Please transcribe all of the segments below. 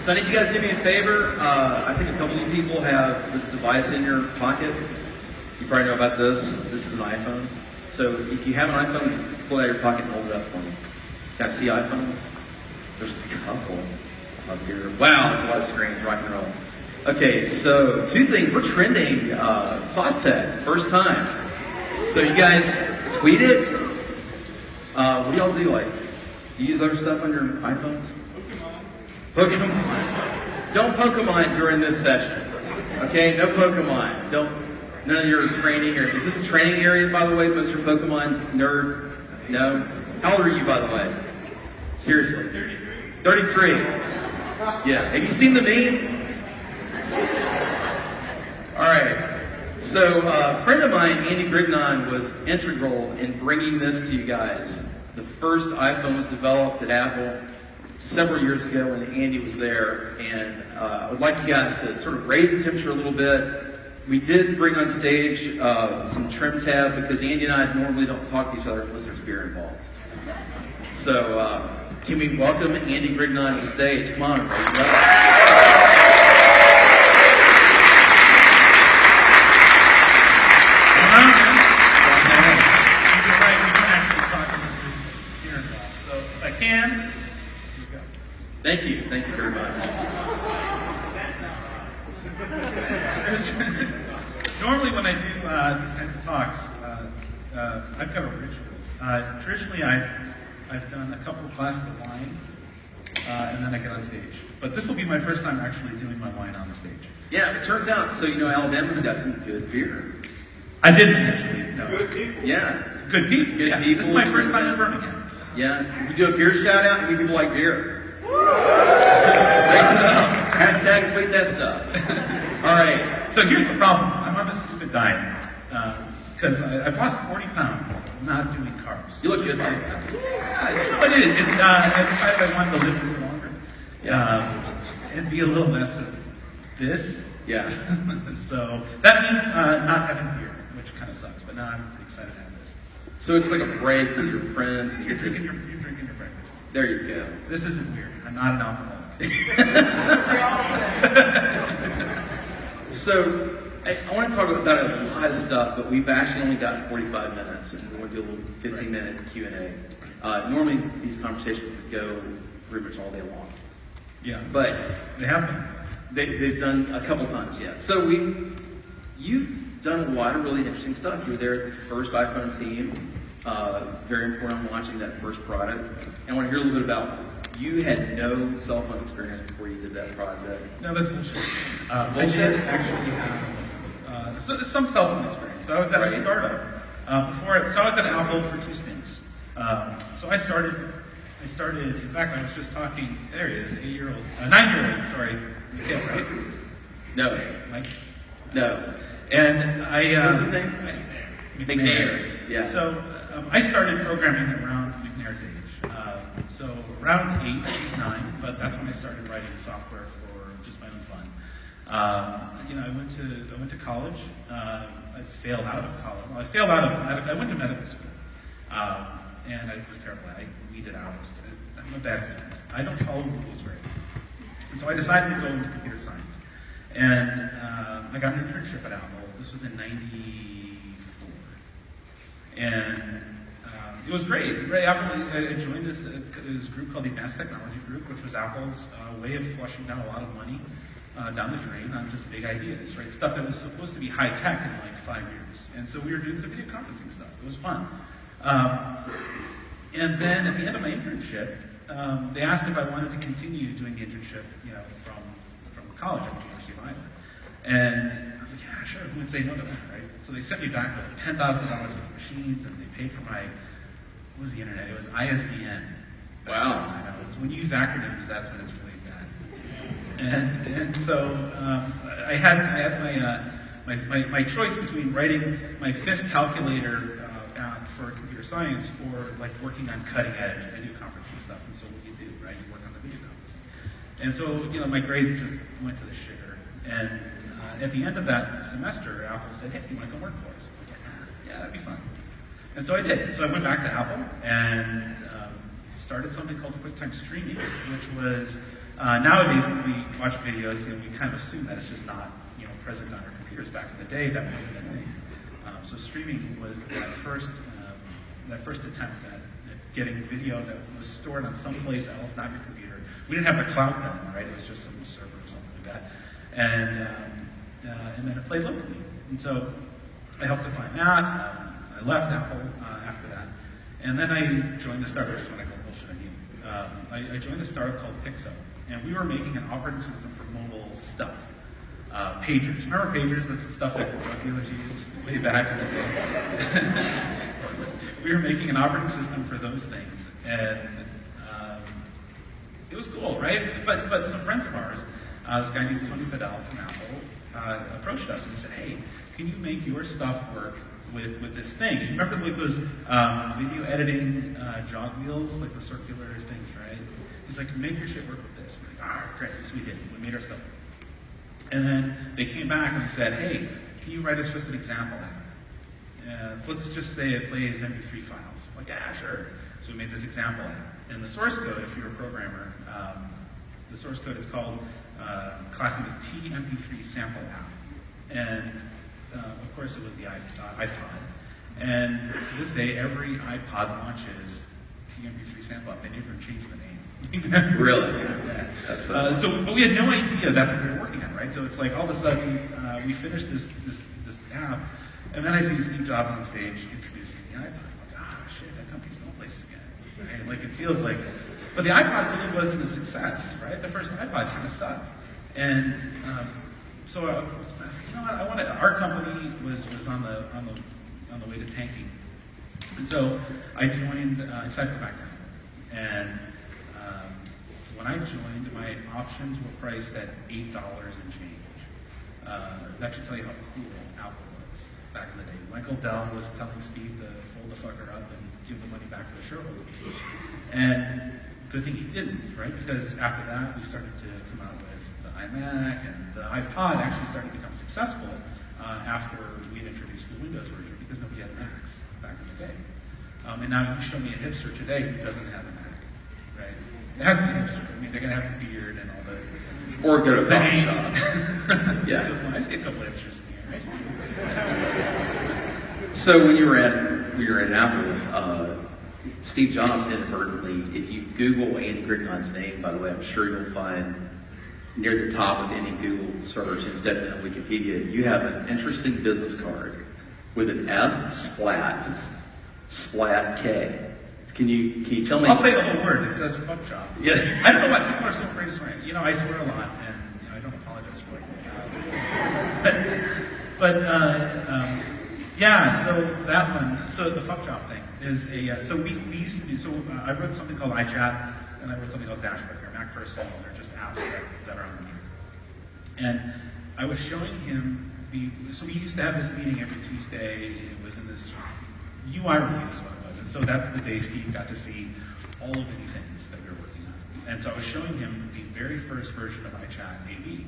So I need you guys to do me a favor. I think a couple of people have this device in your pocket. You probably know about this. This is an iPhone. So if you have an iPhone, pull it out of your pocket and hold it up for me. Can I see iPhones? There's a couple up here. Wow, that's a lot of screens, rock and roll. Okay, so two things. We're trending Sloss Tech, first time. So you guys tweet it. What do y'all do? Like, you use other stuff on your iPhones? Pokemon. Don't Pokemon during this session. Okay, no Pokemon. None of your training. Is this a training area, by the way, Mr. Pokemon nerd? No? How old are you, by the way? Seriously? 33. Yeah. Have you seen the meme? All right. So a friend of mine, Andy Grignon, was integral in bringing this to you guys. The first iPhone was developed at Apple several years ago when Andy was there, and I would like you guys to sort of raise the temperature a little bit. We did bring on stage some trim tab because Andy and I normally don't talk to each other unless there's beer involved. So can we welcome Andy Grignon to the stage? Come on, raise it up. Thank you very much. Normally when I do these kinds of talks, I've got a ritual. Traditionally I've done a couple of glasses of wine, and then I get on stage. But this will be my first time actually doing my wine on the stage. Yeah, it turns out, so you know Alabama's got some good beer. I didn't actually, no. Good people. Yeah. Good people. Good people. This is my first time in Birmingham. Yeah, we do a beer shout out and people like beer. Raise it up. Hashtag tweet that stuff. All right. So here's the problem. I'm on this stupid diet because I've lost 40 pounds not doing carbs. You look good, man. I did. I decided I wanted to live a little longer. And be a little less of this. Yeah. So that means not having beer, which kind of sucks. But now I'm pretty excited to have this. So it's like a break with your friends. And you're drinking your breakfast. There you go. This isn't weird. I'm not an alcoholic. So I want to talk about a lot of stuff, but we've actually only got 45 minutes, and we're going to do a little 15-minute Q&A. Normally, these conversations would go pretty much all day long. Yeah. But they haven't. They've done a couple times, yeah. So you've done a lot of really interesting stuff. You were there at the first iPhone team. Very important on launching that first product. And I want to hear a little bit about, you had no cell phone experience before you did that project. No, that's bullshit. Bullshit? I did actually have some cell phone experience. So I was at a startup so I was at Apple for 2 stints. So I started, in fact, I was just talking, there he is, 9-year-old, sorry, Mikhail, right? No. Mike? No. And what's his name? McNair. Yeah. So I started programming around McNair's age. So around 8, he's 9, but that's when I started writing software for just my own fun. I went to college. I failed out of college. Well, I went to medical school, and I was terrible. I weeded out. I'm a bad student. I don't follow rules very well. And so I decided to go into computer science, and I got an internship at Apple. This was in '94, and it was great. I joined this group called the Advanced Technology Group, which was Apple's way of flushing down a lot of money down the drain on just big ideas, right? Stuff that was supposed to be high tech in like 5 years. And so we were doing some video conferencing stuff. It was fun. And then at the end of my internship, they asked if I wanted to continue doing the internship, from college at the University of Iowa. And I was like, yeah, sure. Who would say no to that, right? So they sent me back with $10,000 worth of machines, and they paid for my, what was the internet? It was ISDN. Wow. I know. It's when you use acronyms, that's when it's really bad. And so I had my choice between writing my 5th calculator app for computer science or like working on cutting edge video conferencing stuff. And so what do you do, right? You work on the video conferencing. And so my grades just went to the shitter. And at the end of that semester, Apple said, hey, do you want to come work for us? I was like, yeah, that'd be fun. And so I did. So I went back to Apple and started something called QuickTime Streaming, which was Nowadays, when we watch videos, we kind of assume that it's just not, present on our computers. Back in the day, that wasn't a thing. So streaming was that first attempt at getting video that was stored on someplace else, not your computer. We didn't have the cloud then, right? It was just some server or something like that. And then it played locally. And so I helped define that. I left Apple after that. And then I joined the startup, which is what I call bullshit I joined a startup called Pixel. And we were making an operating system for mobile stuff. Pagers. Remember pagers? That's the stuff that drug dealers used way back in the day. We were making an operating system for those things. And it was cool, right? But some friends of ours, this guy named Tony Fadell from Apple, approached us and he said, hey, can you make your stuff work with this thing? You remember like those video editing jog wheels, like the circular things, right? He's like, make your shit work with this. We're like, all right, great. So we did. We made our stuff. And then they came back and said, hey, can you write us just an example app? Let's just say it plays MP3 files. I'm like, yeah, sure. So we made this example app. And the source code, if you're a programmer, the source code is called, class name is TMP3 sample app. And of course it was the iPod. And to this day, every iPod launches TMP3 sample app. They never changed the name. Really? Yeah. That's, but we had no idea that's what we were working on, right? So it's like all of a sudden we finished this app, and then I see Steve Jobs on stage introducing the iPod. I'm like, ah, shit, that company's no place again. Right? Like it feels like, but the iPod really wasn't a success, right? The first iPod kind of sucked, and so I said, you know what? I wanted our company was on the way to tanking, and so I joined. I cycled back down, and when I joined, my options were priced at $8 and change. That should tell you how cool Apple was back in the day. Michael Dell was telling Steve to fold the fucker up and give the money back to the shareholders. And good thing he didn't, right? Because after that, we started to come out with the iMac, and the iPod actually started to become successful after we had introduced the Windows version, because nobody had Macs back in the day. And now you show me a hipster today who doesn't have a Mac, right? It has to be hipster. I mean, they're going to have the beard and all the... or go to a coffee angst. shop. Yeah. I see a couple of hipsters in here. So when you were at Apple, Steve Jobs inadvertently, if you Google Andy Grignon's name, by the way, I'm sure you'll find near the top of any Google search instead of Wikipedia, you have an interesting business card with an F splat K. Can you tell me? I'll say the whole word. It says fuck job. Yeah. I don't know why people are so afraid to swear. I swear a lot, and I don't apologize for it. Yeah. So that one. So the fuck job thing is a. So we used to do. So I wrote something called iChat, and I wrote something called Dashboard. If you're a Mac person, they're just apps that are on the Mac. And I was showing him so we used to have this meeting every Tuesday. It was in this UI review is what it was. And so that's the day Steve got to see all of the new things that we were working on. And so I was showing him the very first version of iChat AV,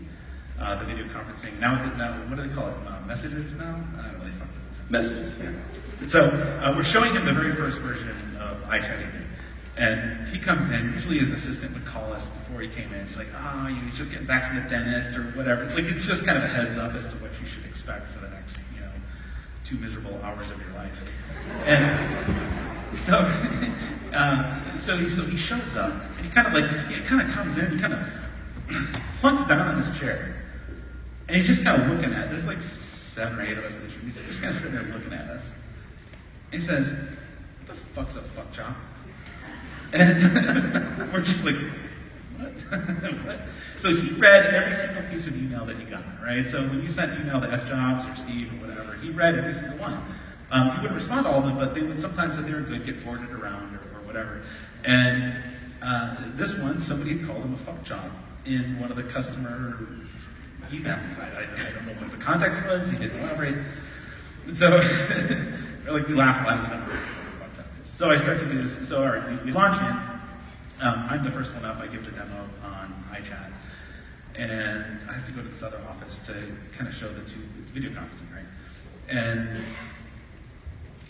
the video conferencing. Now, what do they call it? Messages now? I don't know, they fucked it. Messages, yeah. So we're showing him the very first version of iChat AV. And he comes in, usually his assistant would call us before he came in. He's like, he's just getting back from the dentist or whatever. Like, it's just kind of a heads up as to what you should expect for the next, 2 miserable hours of your life. And so he shows up, and he kind of comes in, he kind of plunks down on his chair. And he's just kind of looking at it. There's like 7 or 8 of us in this room. He's just kind of sitting there looking at us. And he says, what the fuck's a fuck job? And we're just like, what? What? So he read every single piece of email that he got, right? So when you sent email to S Jobs or Steve or whatever, he read every single one. He would respond to all of them, but they would sometimes, if they were good, get forwarded around or whatever. And this one, somebody had called him a fuck job in one of the customer emails. I don't know what the context was. He didn't elaborate. And so, we laughed about it. So I start to do this. So all right, we launch it. I'm the first one up. I give the demo on iChat. And I have to go to this other office to kind of show the video conferencing, right? And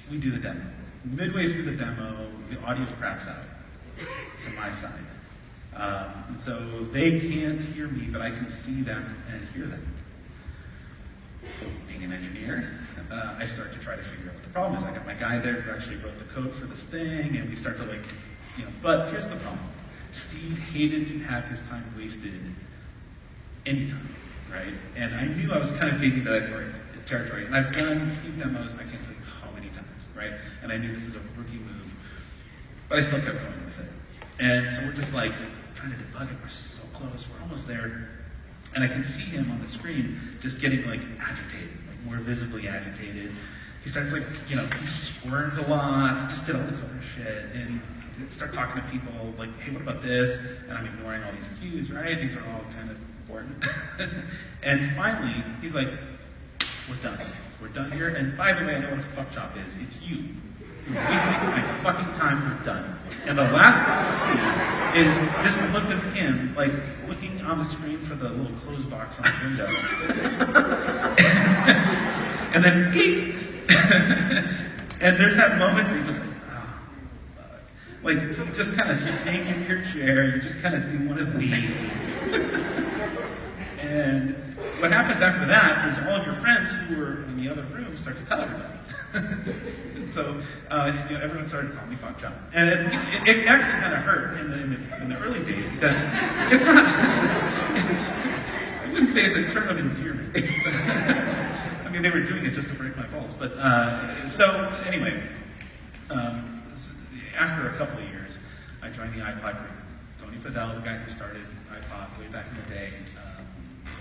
we do the demo. Midway through the demo, the audio craps out from my side. And so they can't hear me, but I can see them and hear them. Being an engineer, I start to try to figure out what the problem is. I got my guy there who actually wrote the code for this thing, and we start to but here's the problem. Steve hated to have his time wasted anytime, right? And I knew I was kind of getting to that territory. And I've done Steve demos, I can't tell you how many times, right? And I knew this is a rookie move, but I still kept going with it. And so we're just like trying to debug it. We're so close, we're almost there. And I can see him on the screen just getting like agitated, like more visibly agitated. He starts like, he squirmed a lot, he just did all this other shit. And he'd start talking to people like, hey, what about this? And I'm ignoring all these cues, right? These are all kind of important. And finally, he's like, we're done. We're done here. And by the way, I know what a fuck job is. It's you. You're wasting my fucking time. We're done. And the last thing I see is this look of him, like looking on the screen for the little close box on the window. And then geek. And there's that moment where you're just like, oh, fuck. Like you just kind of sink in your chair. You just kind of do one of these. And what happens after that is all of your friends who were in the other room start to tell everybody. And so everyone started calling me Fuck John. And it actually kind of hurt in the early days because it's not, I wouldn't say it's a term of endearment. I mean, they were doing it just to break my balls. But so anyway, after a couple of years, I joined the iPod group. Tony Fadell, the guy who started iPod way back in the day,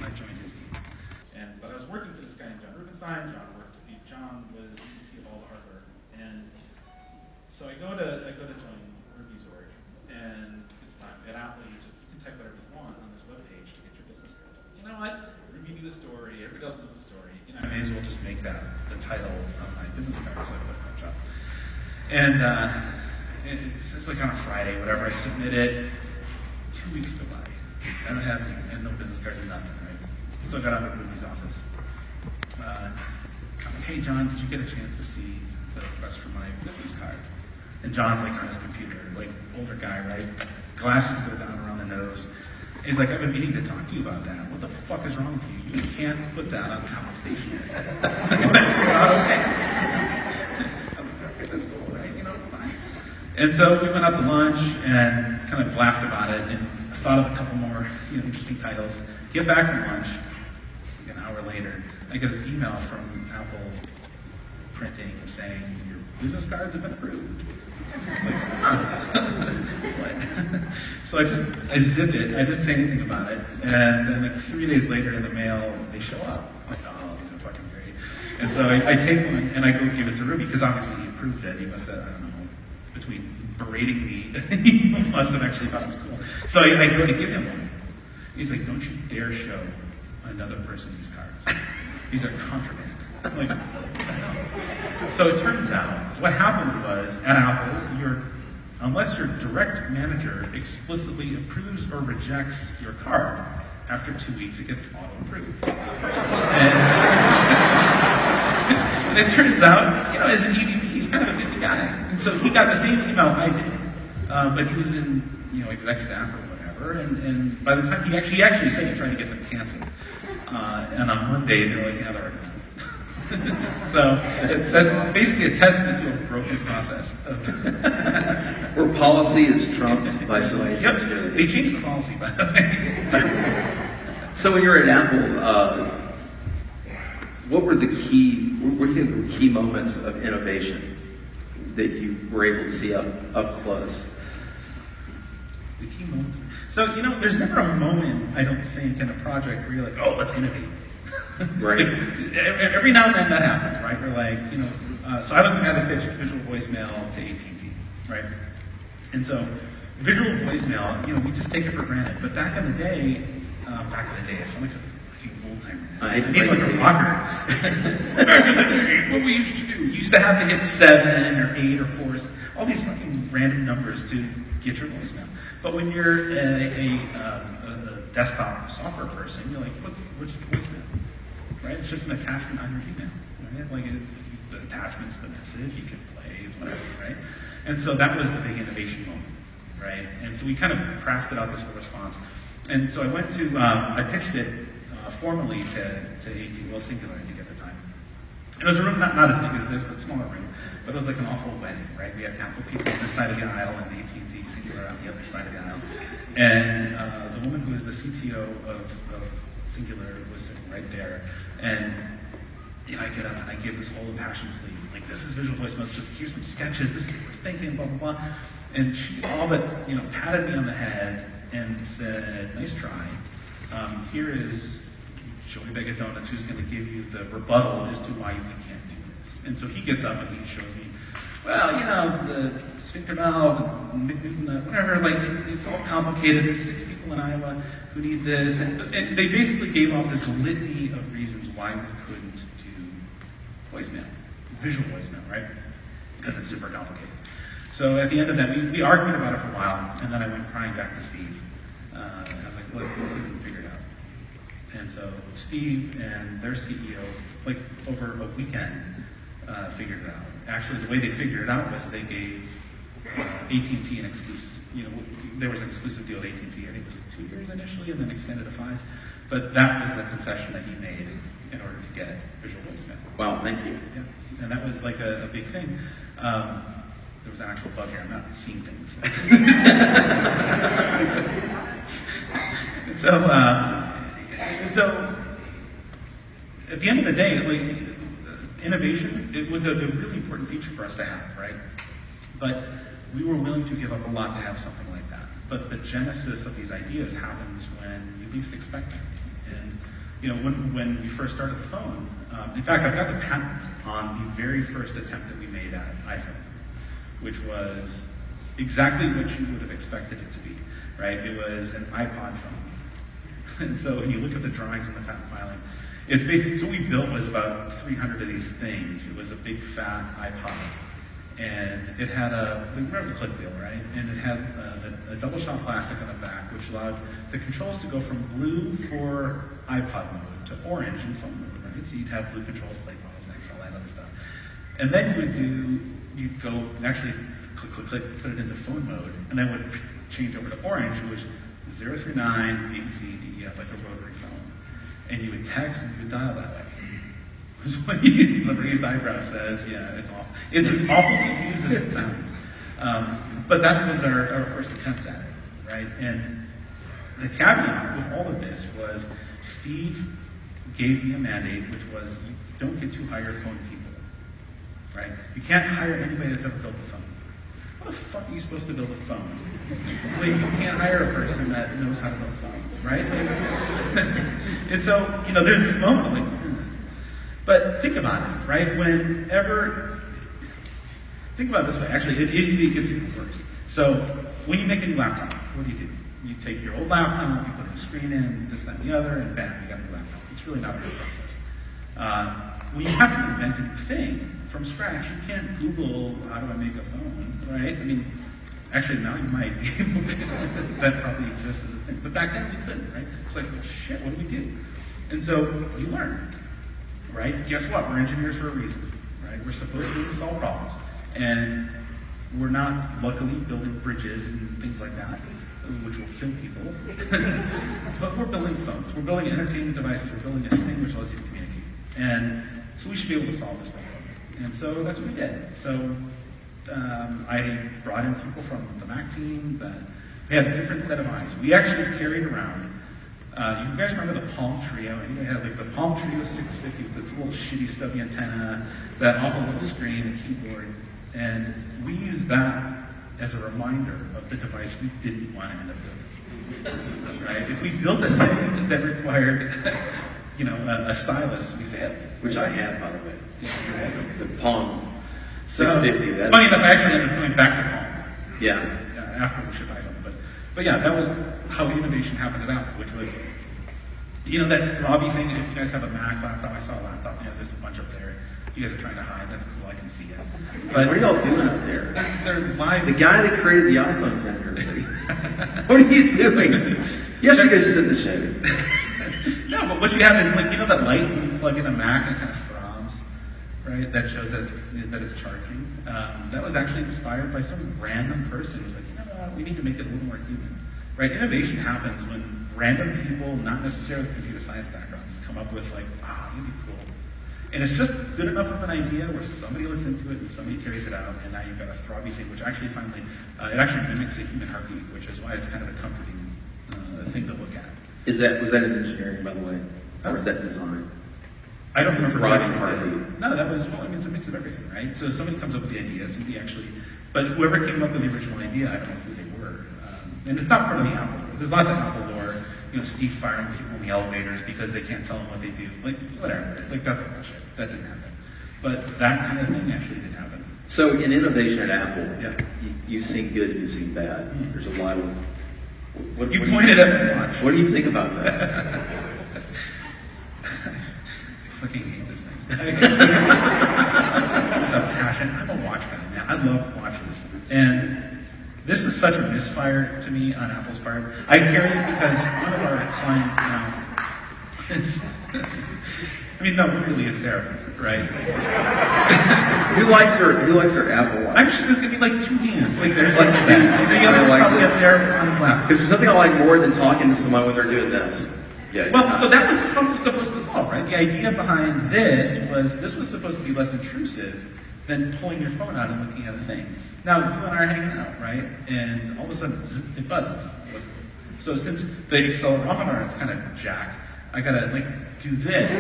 I joined his team. But I was working for this guy named John Rubenstein. John was VP of all the hardware. And so I go to join Ruby's org, and it's time. At Apple, you can type whatever you want on this web page to get your business cards. You know what? Ruby knew the story. Everybody else knows the story. I may as well just make that the title of my business card, so I put my job. And it's like on a Friday, whatever. I submit it. 2 weeks go by. I don't have no business cards, nothing, right? So I got out of Ruby's office. I'm like, hey John, did you get a chance to see the request for my business card? And John's like on his computer, like older guy, right? Glasses go down around the nose. He's like, I've been meaning to talk to you about that. What the fuck is wrong with you? You can't put that on top stationery. That's not okay. I'm like, okay, that's cool, right? It's fine. And so we went out to lunch and kind of laughed about it and thought of a couple more interesting titles. Get back from lunch, like an hour later, I get this email from Apple Printing saying, your business cards have been approved. Like, what? So I zip it, I didn't say anything about it, and then like 3 days later in the mail, they show up. I'm like, oh, these are fucking great. And so I take one and I go give it to Ruby, because obviously he approved it. He must have, I don't know, between berating me, he must have actually thought it was cool. So I go to give him one. He's like, don't you dare show another person these cards. These are contraband. I'm like, so it turns out, what happened was, at Apple, unless your direct manager explicitly approves or rejects your card, after 2 weeks it gets auto-approved. And it turns out, as an EVP, he's kind of a busy guy. And so he got the same email I did, but he was in, exec staff or whatever, and by the time he actually said he tried to get them canceled. And on Monday, they're like, yeah, they're already done. So it's basically a testament to a broken process. Where policy is trumped by somebody. Yep, they changed the policy, by the way. So when you're at Apple, what do you think were the key moments of innovation that you were able to see up close? The key moments. So, there's never a moment, I don't think, in a project where you're like, oh, let's innovate. Right. Every now and then that happens, right? We're like, so I was the guy that pitched visual voicemail to AT&T, right? And so visual voicemail, we just take it for granted. But back in the day, I sound like a fucking old timer. I need like a blocker. Back in the day, what we used to do, we used to have to hit 7 or 8 or 4, all these fucking random numbers to get your voicemail. But when you're a desktop software person, you're like, which voicemail? Right? It's just an attachment on your email, right? Like the attachment's the message, you can play, whatever, right? And so that was the big innovation moment. right? And so we kind of crafted out this whole response. And so I went to, I pitched it formally to AT, well, Singular, I think at the time. It was a room not as big as this, but smaller room. But it was like an awful wedding, right? We had Apple people on this side of the aisle and AT&T Singular on the other side of the aisle. And the woman who is the CTO of Singular was sitting right there. And I get up and I give this whole impassioned plea, like, this is Visual Voice Messages, here's some sketches, this is what we're thinking, blah, blah, blah. And she all but, patted me on the head and said, nice try. Here is Joey Bag of Donuts, who's going to give you the rebuttal as to why we can't do this. And so he gets up and he shows me, well, the sphincter valve, whatever, like, it's all complicated. There's 6 people in Iowa who need this. And they basically gave off this litany of reasons why we couldn't do voicemail, visual voicemail, right? Because it's super complicated. So at the end of that, we argued about it for a while, and then I went crying back to Steve. I was like, look, we couldn't figure it out. And so Steve and their CEO, like over a weekend, figured it out. Actually, the way they figured it out was they gave AT&T an exclusive, there was an exclusive deal at AT&T, I think it was like 2 years initially, and then extended to 5. But that was the concession that he made in order to get visual voicemail. Wow, thank you. Yeah, and that was like a big thing. There was an actual bug here, I'm not seeing things. So at the end of the day, like, innovation, it was a really important feature for us to have, right? But we were willing to give up a lot to have something like that. But the genesis of these ideas happens when you least expect it. And when we first started the phone, in fact, I've got the patent on the very first attempt that we made at iPhone, which was exactly what you would have expected it to be, right? It was an iPod phone. And so when you look at the drawings in the patent filing, it's big. So what we built was about 300 of these things. It was a big fat iPod. And it had remember the click wheel, right? And it had a double shot plastic on the back, which allowed the controls to go from blue for iPod mode to orange in phone mode, right? So you'd have blue controls, play pause, next, all that other stuff. And then you'd go and actually click, click, click, put it into phone mode, and then would change over to orange, which 0 through 9, A, B, C, D, E, F, like a rotary phone. And you would text and you would dial that way. Because when the raised eyebrow says, yeah, it's awful. It's awful to use as it sounds. But that was our first attempt at it, right? And the caveat with all of this was Steve gave me a mandate, which was you don't get to hire phone people, right? You can't hire anybody that's ever built a phone. How the fuck are you supposed to build a phone? Well, you can't hire a person that knows how to build a phone, right? And so, there's this moment like, but think about it, right? Think about it this way. Actually, it gets even worse. So when you make a new laptop, what do? You take your old laptop, you put a new screen in, this, that, and the other, and bam, you got a new laptop. It's really not a real process. When you have to invent a new thing from scratch, you can't Google, how do I make a phone, right? I mean, actually now you might be able to. That probably exists as a thing. But back then we couldn't, right? It's like, well, shit, what do we do? And so you learn, right? Guess what? We're engineers for a reason, right? We're supposed to solve problems. And we're not, luckily, building bridges and things like that, which will kill people. But we're building phones. We're building entertainment devices. We're building this thing which allows you to communicate. And so we should be able to solve this problem. And so that's what we did. So I brought in people from the Mac team that we had a different set of eyes. We actually carried around, you guys remember the Palm Trio? Anybody had like the Palm Trio 650 with its little shitty stubby antenna, that awful little screen, the keyboard. And we used that as a reminder of the device we didn't want to end up building. Right? If we built this thing that required, a stylus, we failed. Which I had, by the way. Yeah. The Palm 650. Funny enough, I actually ended up going back to Palm. Yeah. After we shipped iPhone. But yeah, that was how innovation happened at Apple, which was, that Robbie thing. If you guys have a Mac laptop, I saw a laptop. There's a bunch up there. You guys are trying to hide. That's cool. I can see it. But what are y'all doing up there? They're live. The guy that created the iPhone Center. What are you doing? You have to go sit in the shade. No, but what you have is that light when you plug in a Mac and it kind of throbs, right? That shows that it's charging. That was actually inspired by some random person who's like, about, we need to make it a little more human, right? Innovation happens when random people, not necessarily with computer science backgrounds, come up with like, wow, you'd be cool. And it's just good enough of an idea where somebody looks into it and somebody carries it out, and now you've got a throbby thing, which actually finally, it actually mimics a human heartbeat, which is why it's kind of a comforting thing to look at. Was that in engineering, by the way? Or was that design? I don't remember. Throbbing heartbeat. No, that was, well, I mean, it's a mix of everything, right? So somebody comes up with the idea, somebody actually, but whoever came up with the original idea, I don't know who they were. And it's not part of the Apple lore. There's lots of Apple lore, Steve firing people in the elevators because they can't tell them what they do. Like, whatever. Like, that's all bullshit. That didn't happen. But that kind of thing actually did happen. So in innovation at Apple, Yeah. you've seen good and you've seen bad. There's a lot of... You pointed at me much. What do you think about that? I fucking hate this thing. It's a passion. I'm a watch guy, man. I love watches. And this is such a misfire to me on Apple's part. I carry it because one of our clients now is, I mean, no, really, it's therapy, right? Who likes their Apple Watch? I'm sure there's gonna be like two hands, like there's like Somebody that. The other likes probably it. up there on his lap. Because there's something I like more than talking to someone when they're doing this. Yeah. Well, so that was the problem it was supposed to solve, right? The idea behind this was supposed to be less intrusive than pulling your phone out and looking at a thing. Now, you and I are hanging out, right? And all of a sudden, zzz, it buzzes. So since the accelerometer is kind of jacked, I gotta like do this.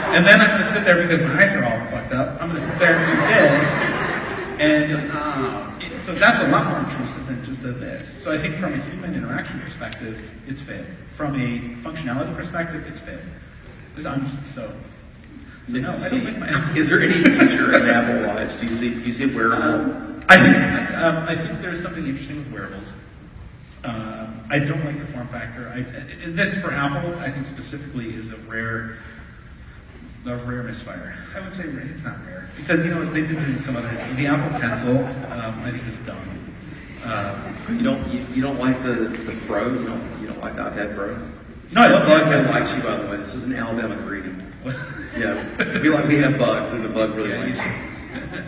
And then I'm gonna sit there because my eyes are all fucked up. I'm gonna sit there and do this. And so that's a lot more intrusive than just this. So I think from a human interaction perspective, it's failed. From a functionality perspective, it's failed. No, I don't think my... Is there any feature in Apple Watch? Do you see wearable? I think there's something interesting with wearables. I don't like the form factor. And this for Apple, I think specifically is a rare misfire. I would say it's not rare because they've been doing some other. The Apple Pencil, I think is dumb. You don't like the Pro? You don't like the iPad Pro? No, I love Bug that. likes you, by the way. This is an Alabama greeting. Yeah, we have bugs, and the bug really likes you.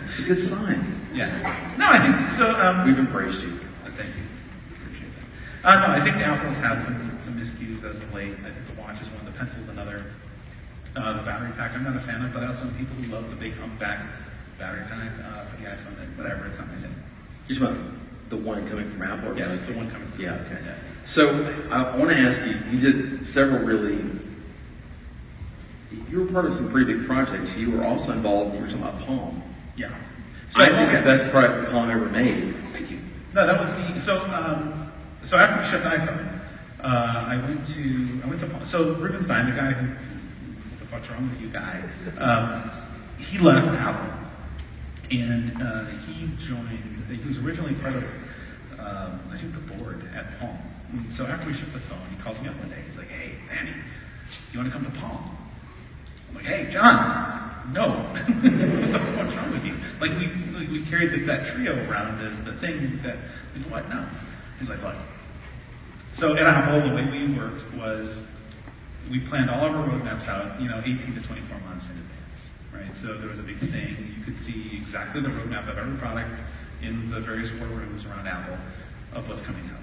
It's a good sign. Yeah. No, I think so. We've embraced you. Thank you. Appreciate that. No, I think the Apple's had some miscues as of late. I think the watch is one, the pencil's another. The battery pack, I'm not a fan of, but I also know people who love the big humpback battery pack for the iPhone. Whatever, it's not my thing. You're talking about the one coming from Apple? Or Yes, the one coming from Yeah, Apple. okay. So I want to ask you, you did several you were part of some pretty big projects. You were also involved, you were talking about Palm. Yeah. So I think the best product Palm ever made. Thank you. No, that was the, so after we shipped iPhone, I went to Palm. So Rubenstein, the guy who, what the fuck's wrong with you guy, he left Apple. And he was originally part of, I think, the board at Palm. And so after we shipped the phone, he called me up one day. He's like, hey, Manny, you want to come to Palm? I'm like, hey, John, no. What's wrong with you? Like, we carried that trio around as the thing that, what? No. He's like, look. So at Apple, the way we worked was we planned all of our roadmaps out, 18 to 24 months in advance, right? So there was a big thing. You could see exactly the roadmap of every product in the various war rooms around Apple of what's coming out.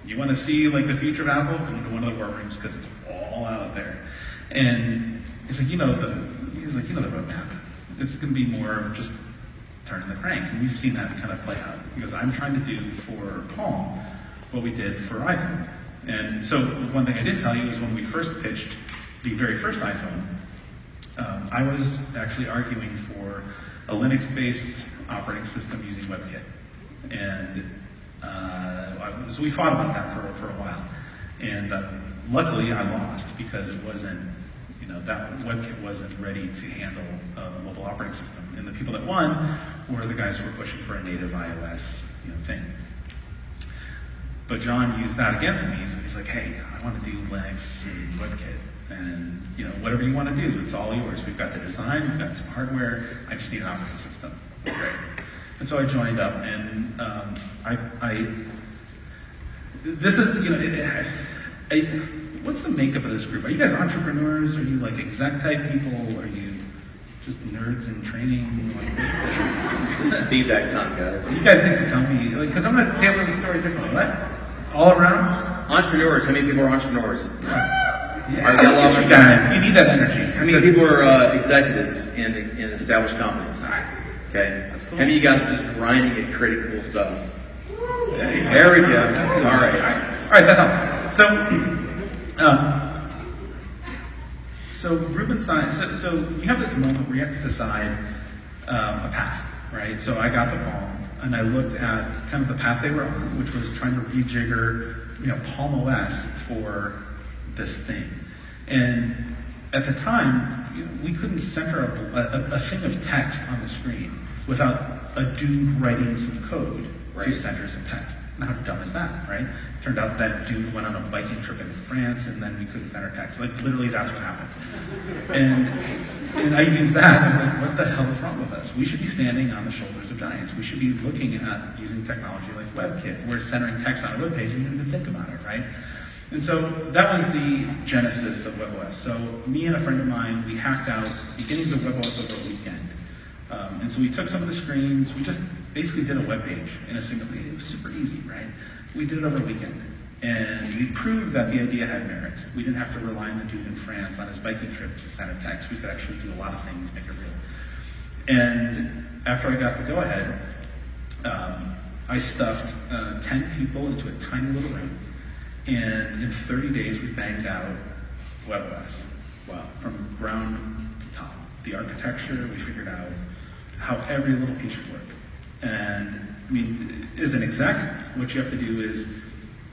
You want to see like the future of Apple? Go to one of the war rooms because it's all out there. And he's like, the roadmap. It's going to be more of just turning the crank. And we've seen that kind of play out. Because I'm trying to do for Palm what we did for iPhone. And so one thing I did tell you is when we first pitched the very first iPhone, I was actually arguing for a Linux-based operating system using WebKit. And so we fought about that for a while. And luckily I lost because it wasn't, that WebKit wasn't ready to handle a mobile operating system. And the people that won were the guys who were pushing for a native iOS thing. But John used that against me, so he's like, hey, I want to do Linux and WebKit. And whatever you want to do, it's all yours. We've got the design, we've got some hardware, I just need an operating system. Great. And so I joined up, and this is, what's the makeup of this group? Are you guys entrepreneurs? Are you like exec type people? Are you just nerds in training. Like, This is feedback time, guys. you guys need to tell me, like, because I'm going to tailor the story differently. What? All around? Entrepreneurs, how many people are entrepreneurs? Yeah, All right, got a lot of you guys. You need that energy. How many people are executives in established companies? Okay. That's cool. How many of you guys are just grinding at creating cool stuff? There we go. All right, that helps. So Rubenstein. So you have this moment where you have to decide a path, right? So I got the Palm, and I looked at kind of the path they were on, which was trying to rejigger, Palm OS for this thing. And at the time, we couldn't center a thing of text on the screen without a dude writing some code to center some text. Now, how dumb is that, right? Turned out that dude went on a biking trip in France, and then we couldn't center text. Like, literally, that's what happened. And I used that, and I was like, what the hell is wrong with us? We should be standing on the shoulders of giants. We should be looking at using technology like WebKit. We're centering text on a web page, and you don't even think about it, right? And so that was the genesis of WebOS. So me and a friend of mine, we hacked out beginnings of WebOS over a weekend. And so we took some of the screens, we just basically did a web page in a single, it was super easy, right? We did it over a weekend. And we proved that the idea had merit. We didn't have to rely on the dude in France on his biking trip to center text. We could actually do a lot of things, make it real. And after I got the go-ahead, I stuffed 10 people into a tiny little room. And in 30 days, we banged out WebOS. Wow. From ground to top. The architecture, we figured out how every little piece should work. And I mean, as an exec, what you have to do is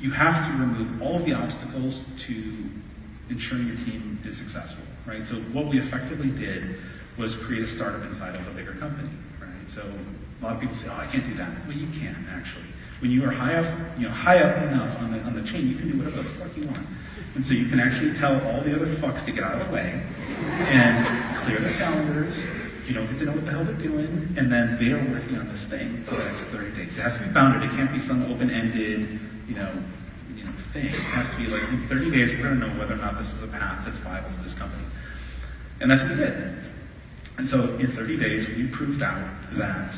you have to remove all of the obstacles to ensuring your team is successful, right? So what we effectively did was create a startup inside of a bigger company, right? So a lot of people say, oh, I can't do that. Well, you can, actually. When you are high up enough on the chain, you can do whatever the fuck you want. And so you can actually tell all the other fucks to get out of the way and clear their calendars. You don't get to know what the hell they're doing, and then they are working on this thing for the next 30 days. It has to be bounded. It can't be some open-ended, thing. It has to be like, in 30 days, we're going to know whether or not this is a path that's viable for this company. And that's what we did. And so in 30 days, we proved out that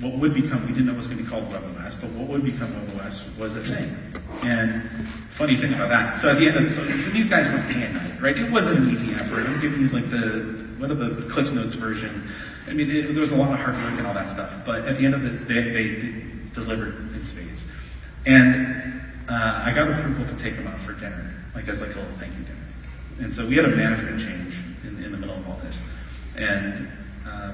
what would become, we didn't know it was going to be called WebOS, but what would become WebOS was a thing. And funny thing about that, so at the end of the, so these guys went day and night, right? It wasn't an easy effort. I'm giving you like the Cliff Notes version. I mean, there was a lot of hard work and all that stuff, but at the end of the day, they delivered in spades. And I got approval to take them out for dinner, like as like a little thank you dinner. And so we had a management change in the middle of all this. And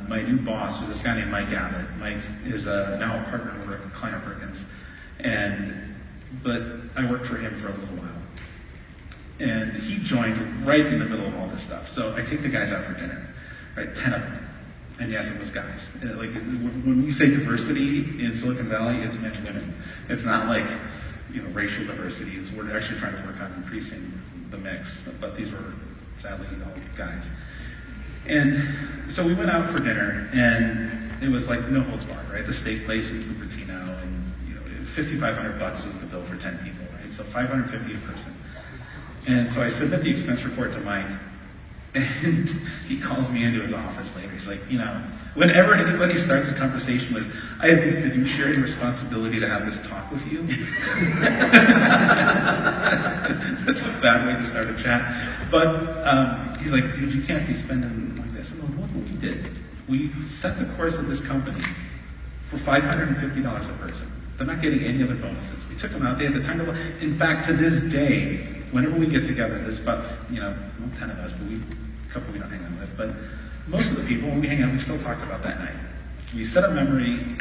my new boss was this guy named Mike Abbott. Mike is now a partner over at Kleiner Perkins. But I worked for him for a little while. And he joined right in the middle of all this stuff. So I take the guys out for dinner, right, 10 of them. And yes, it was guys. Like when we say diversity in Silicon Valley, it's men and women. It's not like racial diversity. We're actually trying to work on increasing the mix. But these were sadly all guys. And so we went out for dinner, and it was like no holds barred, right? The steak place in Cupertino, and $5,500 was the bill for 10 people, right? So $550 a person. And so I submit the expense report to Mike, and he calls me into his office later. He's like, whenever anybody starts a conversation with, I have the fiduciary responsibility to have this talk with you. That's a bad way to start a chat. But he's like, dude, you can't be spending like this. And look what we did. We set the course of this company for $550 a person. They're not getting any other bonuses. We took them out. They had the time to. In fact, to this day, whenever we get together, there's about, not 10 of us, but a couple we don't hang out with. But most of the people, when we hang out, we still talk about that night. We set up memory,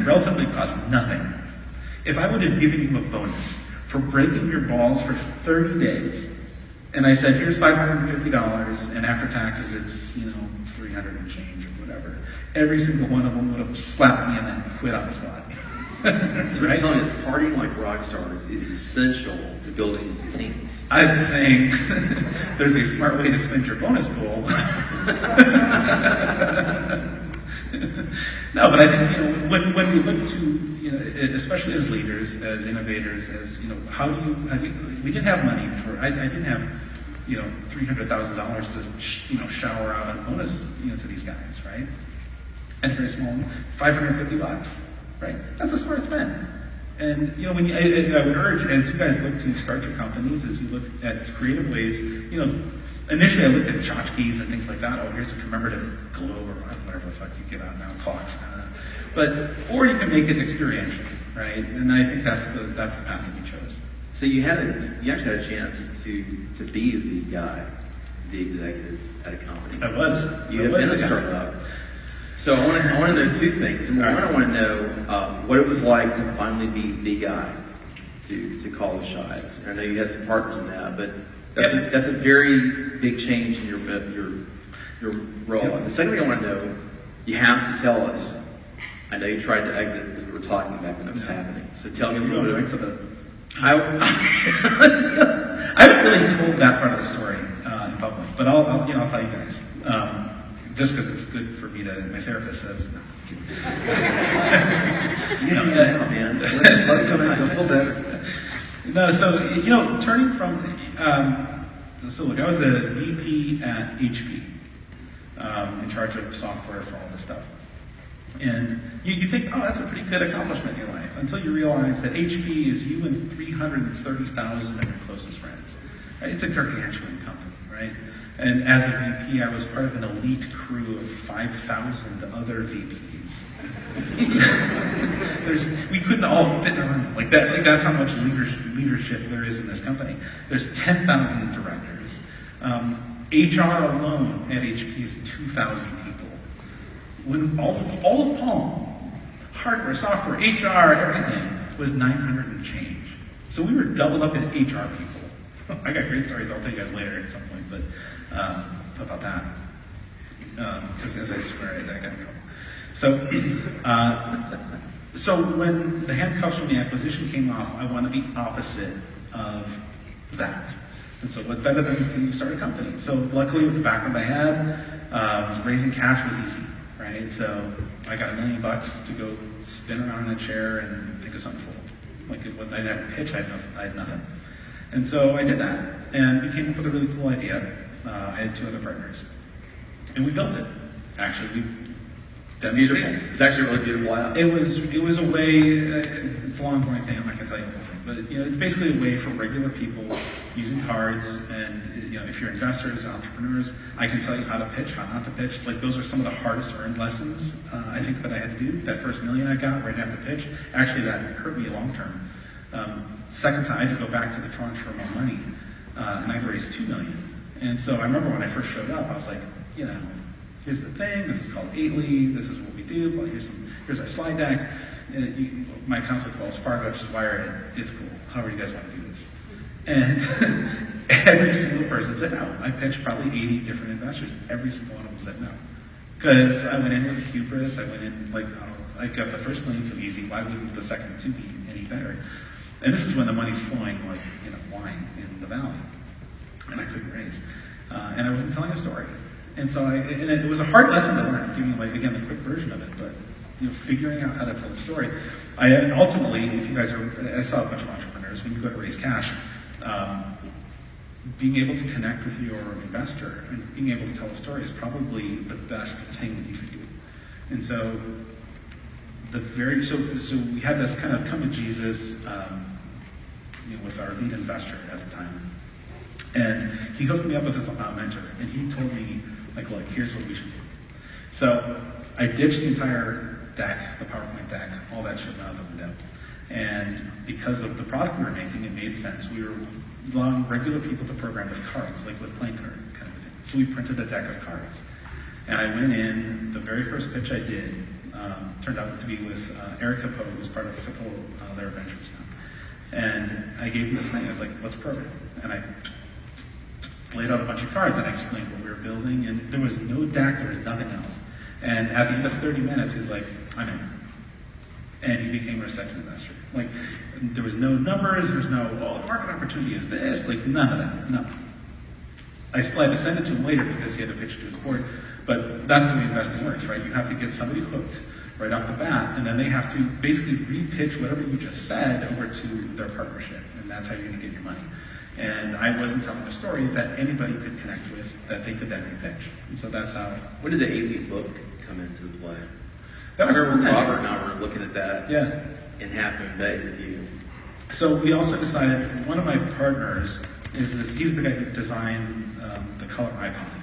relatively cost nothing. If I would have given you a bonus for breaking your balls for 30 days, and I said, here's $550, and after taxes, it's, 300 and change or whatever, every single one of them would have slapped me and then quit on the spot. So what you're telling us, partying like rock stars is essential to building teams. I'm saying there's a smart way to spend your bonus pool. No, but I think when we look to especially as leaders, as innovators, as how do you we didn't have money for I didn't have $300,000 to shower out a bonus to these guys, right? And very small, $550, right? That's a smart spend. And when I would urge, as you guys look to start your companies, as you look at creative ways, initially I looked at tchotchkes and things like that. Oh, here's a commemorative globe or whatever the fuck you give out now, clocks. Or you can make it experiential, right? And I think that's the path that we chose. So you actually had a chance to be the guy, the executive at a company. I was. You had been a startup. So I want to know two things. And one, I want to know what it was like to finally be the guy to call the shots. I know you had some partners in that, but that's a very big change in your role. Yep. The second thing I want to know, you have to tell us. I know you tried to exit because we were talking about when it was happening. So tell me a little bit. For the I haven't really told that part of the story in public, but I'll tell you guys. Just because it's good for me to, my therapist says, no. Man. Let it come out. You'll feel better. No, so, turning from, so look, I was a VP at HP, in charge of software for all this stuff. And you think, oh, that's a pretty good accomplishment in your life, until you realize that HP is you and 330,000 of your closest friends. Right? It's a gargantuan company, right? And as a VP, I was part of an elite crew of 5,000 other VPs. We couldn't all fit in a room like that. Like that's how much leadership there is in this company. There's 10,000 directors. HR alone at HP is 2,000 people. When all of Palm, hardware, software, HR, everything was 900 and change. So we were doubled up in HR people. I got great stories I'll tell you guys later at some point, but about that. Because as I swear, I got in trouble. So when the handcuffs from the acquisition came off, I wanted the opposite of that. And so what better than to start a company? So luckily with the background I had, raising cash was easy. Right, so I got $1 million to go spin around in a chair and think of something cool. Like I didn't have a pitch, I had nothing. And so I did that, and we came up with a really cool idea. I had 2 other partners, and we built it. Actually, Beautiful. It's actually a really beautiful app. It was a way. It's a long, boring thing. I'm not going to tell you the whole thing, but it's basically a way for regular people using cards, and if you're investors, entrepreneurs, I can tell you how to pitch, how not to pitch. Like those are some of the hardest earned lessons I think that I had to do. That first $1 million I got right after pitch, actually that hurt me long term. Second time I had to go back to the tranche for more money, and I raised $2 million. And so I remember when I first showed up, I was like, here's the thing, this is called 8-lead, this is what we do, well, here's our slide deck. My counsel at Wells Fargo, just wire it, it's cool, however you guys want to do this. And every single person said no. I pitched probably 80 different investors, every single one of them said no. Because I went in with hubris, I went in like, I got the first $1 million so easy, why wouldn't the second 2 be any better? And this is when the money's flowing like wine in the valley. And I couldn't raise. And I wasn't telling a story. And so it was a hard lesson to learn, giving you again the quick version of it, but figuring out how to tell the story. I ultimately, if you guys I saw a bunch of entrepreneurs when you go to raise cash, being able to connect with your investor and being able to tell a story is probably the best thing that you could do. And so so we had this kind of come to Jesus, with our lead investor at the time, and he hooked me up with this mentor, and he told me, look, here's what we should do. So I ditched the entire deck, the PowerPoint deck, all that shit out the window. And because of the product we were making, it made sense. We were allowing regular people to program with cards, like with playing card kind of thing. So we printed a deck of cards. And I went in, the very first pitch I did turned out to be with Eric Capo, who's part of Capo, their ventures now. And I gave him this thing, I was like, let's program. And I laid out a bunch of cards and I explained what we were building, and there was no deck, there was nothing else. And at the end of 30 minutes, he was like, I'm in. And he became our second investor. There was no numbers, there was no, the market opportunity is this, none of that, no. I still had to send it to him later because he had to pitch to his board, but that's the way investing works, right? You have to get somebody hooked right off the bat, and then they have to basically re-pitch whatever you just said over to their partnership, and that's how you're gonna get your money. And I wasn't telling a story that anybody could connect with, that they could then repitch. And so that's how. When did the 8-week book come into the play? That I was remember fun. Robert and I were looking at that Yeah. and having a debate with you. So we also decided, one of my partners he's the guy who designed the color iPod.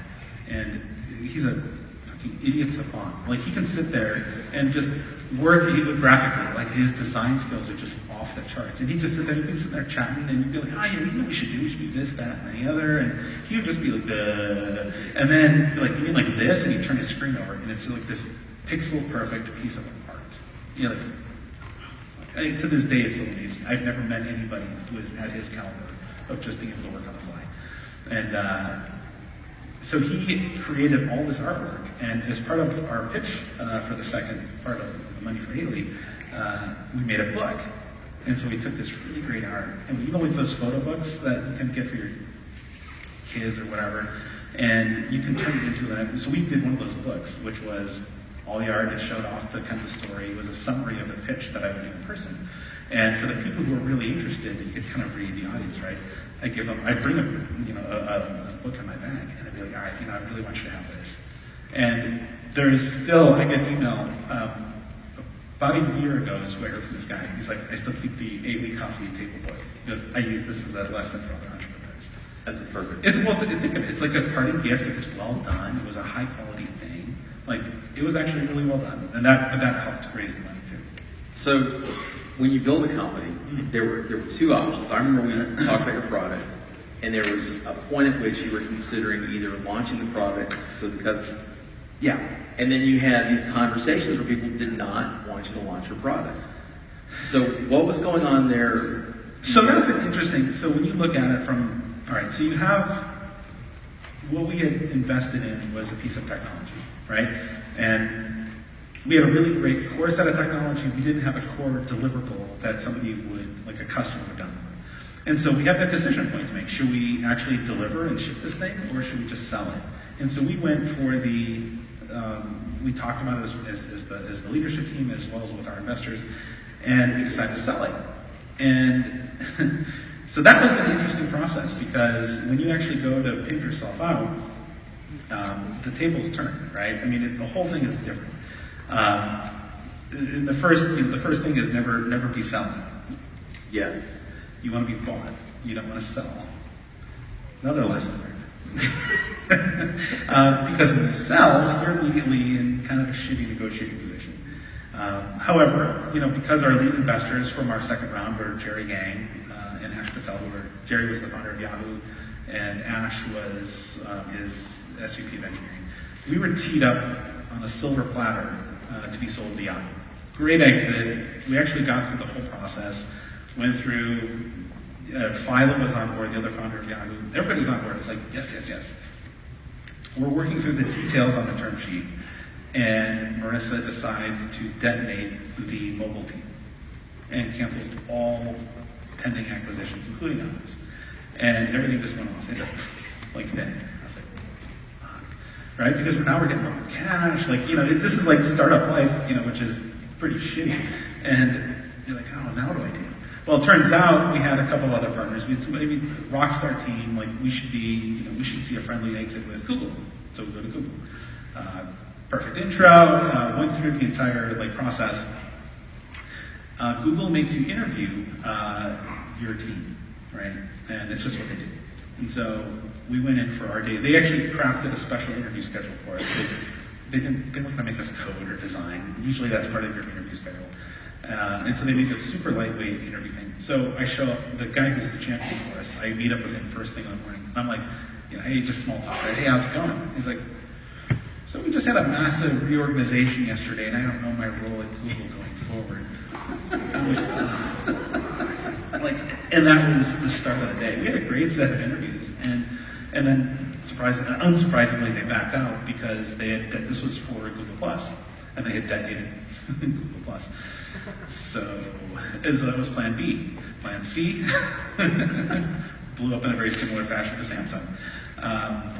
And he's a fucking idiot savant. Like, he can sit there and just work graphically. Like, his design skills are just off the charts. And he'd just sit there, he'd be sitting there chatting, and you'd be like, oh, yeah, you know what we should do? We should do this, that, and the other. And he would just be like, duh. And then, like, you mean like this? And he'd turn his screen over, and it's like this pixel-perfect piece of art. You know, like, to this day, it's still amazing. I've never met anybody who is at his caliber of just being able to work on the fly. And so he created all this artwork, and as part of our pitch for the second part of Money for Haley, we made a book. And so we took this really great art, and you know, like those photo books that you can get for your kids or whatever, and you can turn it into that. So we did one of those books, which was all the art that showed off the kind of story. It was a summary of the pitch that I would do in person. And for the people who are really interested, you could kind of read the audience, right? I bring a book in my bag, and I'd be like, all right, I really want you to have this. And there is still, I get an email about a year ago is who I heard from this guy. He's like, I still keep the 8-week coffee table book because I use this as a lesson for other entrepreneurs. That's the perfect. Think of it. It's like a parting gift. It was well done. It was a high quality thing. Like, it was actually really well done, and that helped raise the money too. So, when you build a company, there were two options. I remember we talked about your product, and there was a point at which you were considering either launching the product, and then you had these conversations where people did not want you to launch your product. So, what was going on there? So that's interesting. So when you look at it from, all right, so you have what we had invested in was a piece of technology, right? And we had a really great core set of technology. We didn't have a core deliverable that somebody would, like a customer would done. And so we had that decision point to make. Should we actually deliver and ship this thing, or should we just sell it? And so we went for we talked about it as the leadership team as well as with our investors, and we decided to sell it. And so that was an interesting process, because when you actually go to pinch yourself out, the tables turn, right? I mean, the whole thing is different. The first thing is never be selling. Yeah. You want to be bought. You don't want to sell. Another lesson learned. Because when you sell, you're immediately in kind of a shitty negotiating position. However, because our lead investors from our second round were Jerry Yang and Ash Patel, Jerry was the founder of Yahoo, and Ash was his SVP of engineering. We were teed up on a silver platter to be sold to Yahoo. Great exit. We actually got through the whole process. Went through. Philo was on board, the other founder of Yahoo. Everybody was on board. It's like, yes. We're working through the details on the term sheet, and Marissa decides to detonate the mobile team and cancels all pending acquisitions, including others. And everything just went off into like that. I was like, fuck. Right? Because now we're getting a lot of cash. Like, this is like startup life, which is pretty shitty. And you're like, oh, now what do I do? Well, it turns out we had a couple other partners. We had somebody, rockstar team, like we should see a friendly exit with Google. So we go to Google. Perfect intro, went through the entire process. Google makes you interview your team, right? And it's just what they do. And so we went in for our day. They actually crafted a special interview schedule for us. They weren't going to make us code or design. Usually that's part of your interview schedule. And so they make a super lightweight interview thing. So I show up, the guy who's the champion for us, I meet up with him first thing in the morning. I'm like, hey, just small talk, right? Hey, how's it going? He's like, so we just had a massive reorganization yesterday, and I don't know my role at Google going forward. And that was the start of the day. We had a great set of interviews, and then unsurprisingly, they backed out because this was for Google Plus, and they had detonated Google Plus. So that was plan B. Plan C blew up in a very similar fashion to Samsung.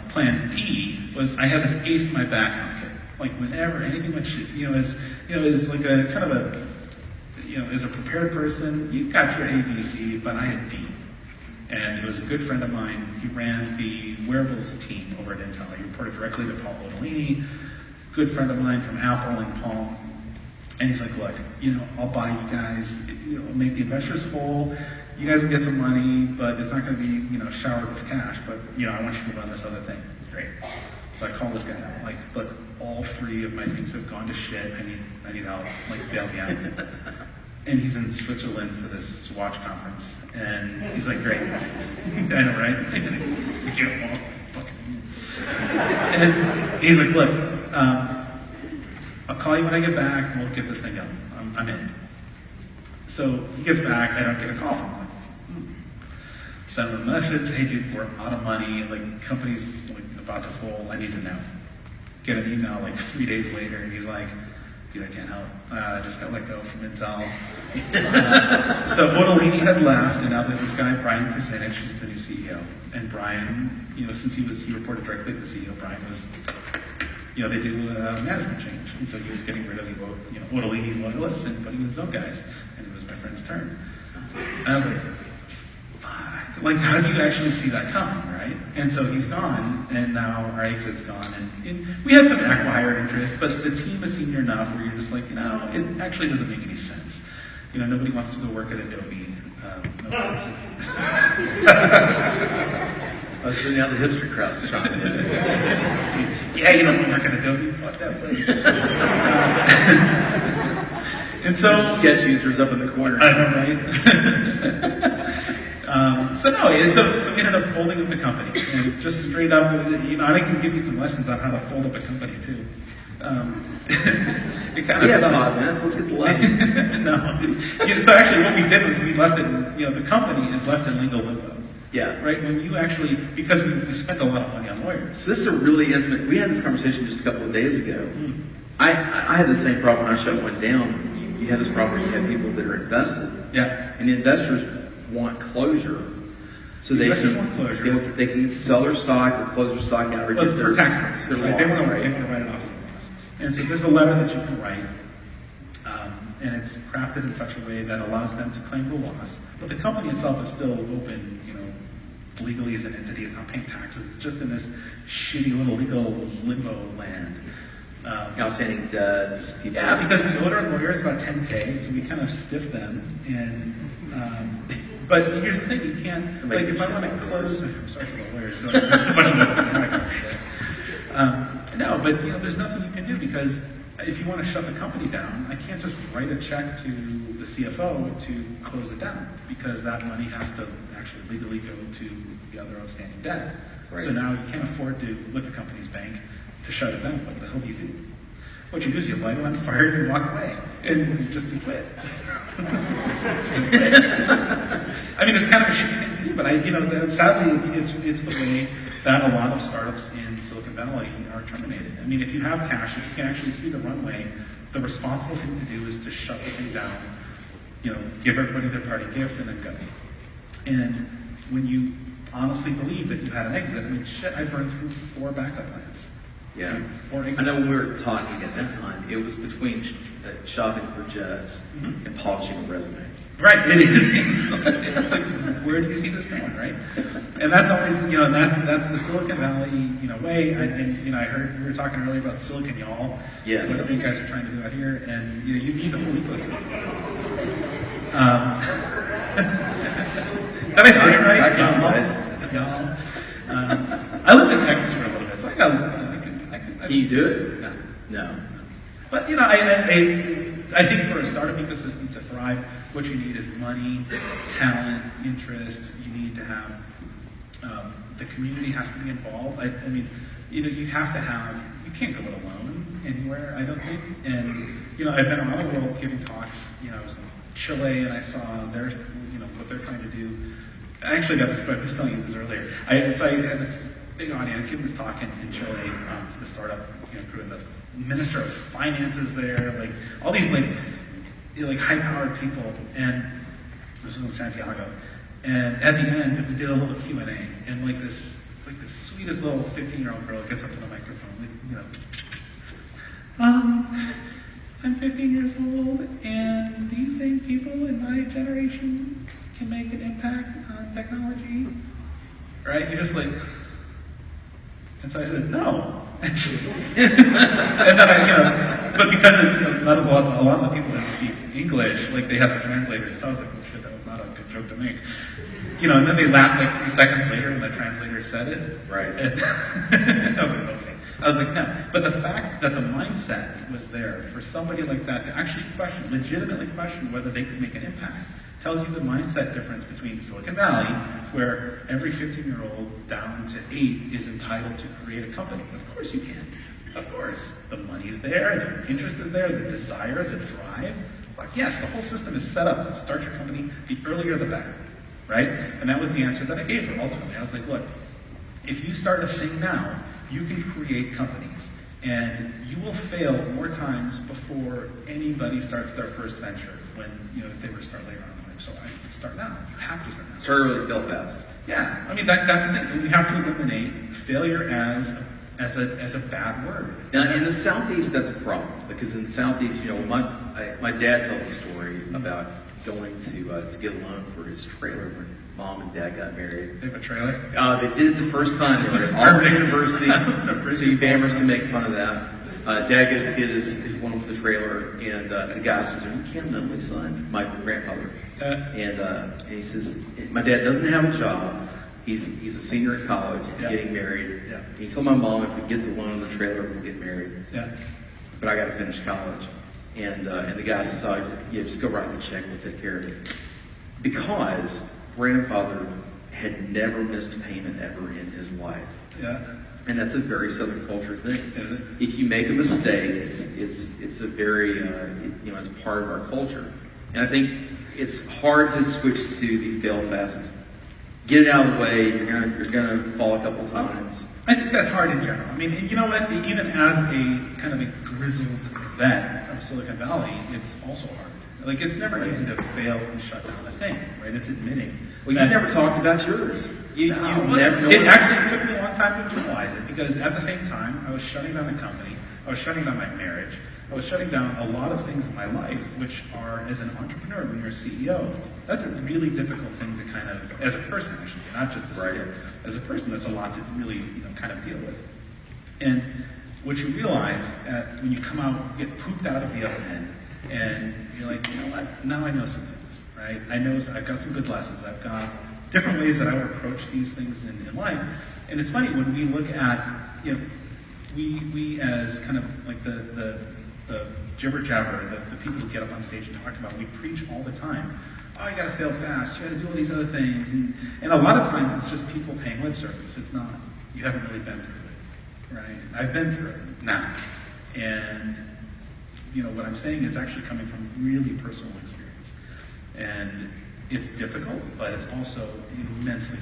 Plan D was I had this ace in my back pocket. Like whenever anything went shit, as like a kind of a, as a prepared person, you got your A, B, C, but I had D. And it was a good friend of mine. He ran the wearables team over at Intel. He reported directly to Paul Odolini, good friend of mine from Apple and Palm. And he's like, look, I'll buy you guys, make the investors whole. You guys will get some money, but it's not going to be, showered with cash. But, I want you to run this other thing. Great. So I call this guy out. Like, look, all 3 of my things have gone to shit. I need help. Like, bail me out. And he's in Switzerland for this watch conference. And he's like, great. I know, right? And he's like, look, I'll call you when I get back, and we'll get this thing going. I'm in. So he gets back, I don't get a call from him. Send him a message, hey dude, we're out of money, like company's like about to fold, I need to know. Get an email like 3 days later, and he's like, dude, I can't help. I just got let go from Intel. So Odolini had left, and now there's this guy, Brian Krasinich, who's the new CEO. And Brian, since he reported directly to the CEO, Brian was, they do a management change. And so he was getting rid of Odolini loyalists and putting his own guys. And it was my friend's turn. And I was like, fuck. Like, how do you actually see that coming, right? And so he's gone, and now our exit's gone. And we had some acqui-hire interest, but the team is senior enough where you're just like, it actually doesn't make any sense. Nobody wants to go work at Adobe. No offensive. Oh, so now the hipster crowd's trying to hit it. Yeah, you don't work at Adobe. Fuck that place. And so sketch users up in the corner. I know, right? So we ended up folding up the company, and just straight up, and I can give you some lessons on how to fold up a company too. It kind of have 5 minutes. Let's get the lesson. No, so actually, what we did was we left it. The company is left in legal limbo. Yeah. Right. When you actually, because we spent a lot of money on lawyers. So this is a really intimate. We had this conversation just a couple of days ago. I had the same problem when our show went down. You had this problem where you had people that are invested. Yeah. And the investors want closure. So they can sell their stock or close their stock out. Well, it's for tax purposes. Right? They want to write it off as a loss. And so there's a letter that you can write, and it's crafted in such a way that allows them to claim the loss. But the company itself is still open, legally as an entity. It's not paying taxes. It's just in this shitty little legal limbo land. Outstanding debts. Yeah, because we owed our lawyers about $10K, so we kind of stiffed them. And but here's the thing: you can't. Like, if I want to close, I'm sorry for the lawyers. So there's so much no, but there's nothing you can do, because if you want to shut the company down, I can't just write a check to the CFO to close it down, because that money has to actually legally go to the other outstanding debt. Right. So now you can't afford to look at the company's bank to shut it down. What the hell do you do? What you do is you light it on fire and you walk away, and you quit. I mean, it's kind of a shitty thing to do, but sadly, it's the way that a lot of startups in Silicon Valley are terminated. I mean, if you have cash, if you can actually see the runway, the responsible thing to do is to shut the thing down, give everybody their party gift, and then go. And when you honestly believe that you had an exit, I mean, shit, I burned through 4 backup plans. Yeah. 4 exits. I know when we were talking at that time, it was between shopping for jets and polishing a resume. Right, it is. It's like, where do you see this going, right? And that's always, that's the Silicon Valley, way. I heard we were talking earlier about Silicon Y'all. Yes. What you guys are trying to do out here, and you need the whole ecosystem. Did I say it right? Y'all. I lived in Texas for a little bit, so I Can you do it? No. But I think for a startup ecosystem to thrive, what you need is money, talent, interest. You need to have the community has to be involved. I mean, you have to have. You can't go it alone anywhere, I don't think. And I've been around the world giving talks. I was in Chile and I saw their what they're trying to do. I actually got this. I was telling you this earlier. I had this big audience giving this talk in Chile to the startup crew, and the Minister of Finances there, like all these like high-powered people, and this was in Santiago. And at the end, we did a little Q&A, and the sweetest little 15-year-old girl gets up to the microphone, I'm 15 years old, and do you think people in my generation can make an impact on technology? Right? You're just like, and so I said, no. And then but because it's, not a lot of the people that speak English, like they have the translators, so I was like, oh shit, that was not a good joke to make. And then they laughed like 3 seconds later when the translator said it. Right. And I was like, okay. I was like, no. But the fact that the mindset was there for somebody like that to actually legitimately question whether they could make an impact, tells you the mindset difference between Silicon Valley, where every 15-year-old down to 8 is entitled to create a company. Of course you can. Of course. The money's there, the interest is there, the desire, the drive. Like, yes, the whole system is set up to start your company, the earlier the better, right? And that was the answer that I gave her ultimately. I was like, look, if you start a thing now, you can create companies. And you will fail more times before anybody starts their first venture when, if they were to start later on in life. So I would start now. You have to start now. Start really fail fast. Yeah, I mean, that's the thing. We have to eliminate failure as a bad word. Now, in the Southeast, that's a problem, because in the Southeast, my dad tells a story about going to get a loan for his trailer when Mom and Dad got married. They have a trailer? They did it the first time. They were at Harvard University, so you Bammers can make fun of that. Dad goes to get his loan for the trailer, and the guy says, "Are you Ken Nunley's son?" My grandmother. And he says, "My dad doesn't have a job. He's a senior in college. He's getting married. Yeah. He told my mom if we get the loan on the trailer, we'll get married. Yeah. But I got to finish college." And the guy says, "Oh, yeah, just go write the check. We'll take care of it." Because grandfather had never missed a payment ever in his life. Yeah. And that's a very Southern culture thing. Is it? If you make a mistake, it's a very it's part of our culture. And I think it's hard to switch to the fail fast. Get it out of the way. You're gonna fall a couple times. I think that's hard in general. I mean, you know what? Even as a kind of a grizzled vet of Silicon Valley, it's also hard. Like, it's never easy to fail and shut down a thing, right? It's admitting. Well, you never talked about yours. You never. It actually took me a long time to realize it, because at the same time, I was shutting down the company, I was shutting down my marriage, I was shutting down a lot of things in my life, which are, as an entrepreneur, when you're a CEO, that's a really difficult thing to kind of, as a person, I should say, not just a CEO, as a person, that's a lot to really, kind of deal with. And what you realize when you come out, get pooped out of the other end, and you're like, you know what, now I know some things, right? I've got some good lessons. I've got different ways that I would approach these things in life. And it's funny, when we look at, we as kind of like the jibber jabber, the people who get up on stage and talk about, we preach all the time. Oh, you gotta fail fast, you gotta do all these other things. And a lot of times it's just people paying lip service. It's not, you haven't really been through it, right? I've been through it now. And what I'm saying is actually coming from really personal experience. And it's difficult, but it's also immensely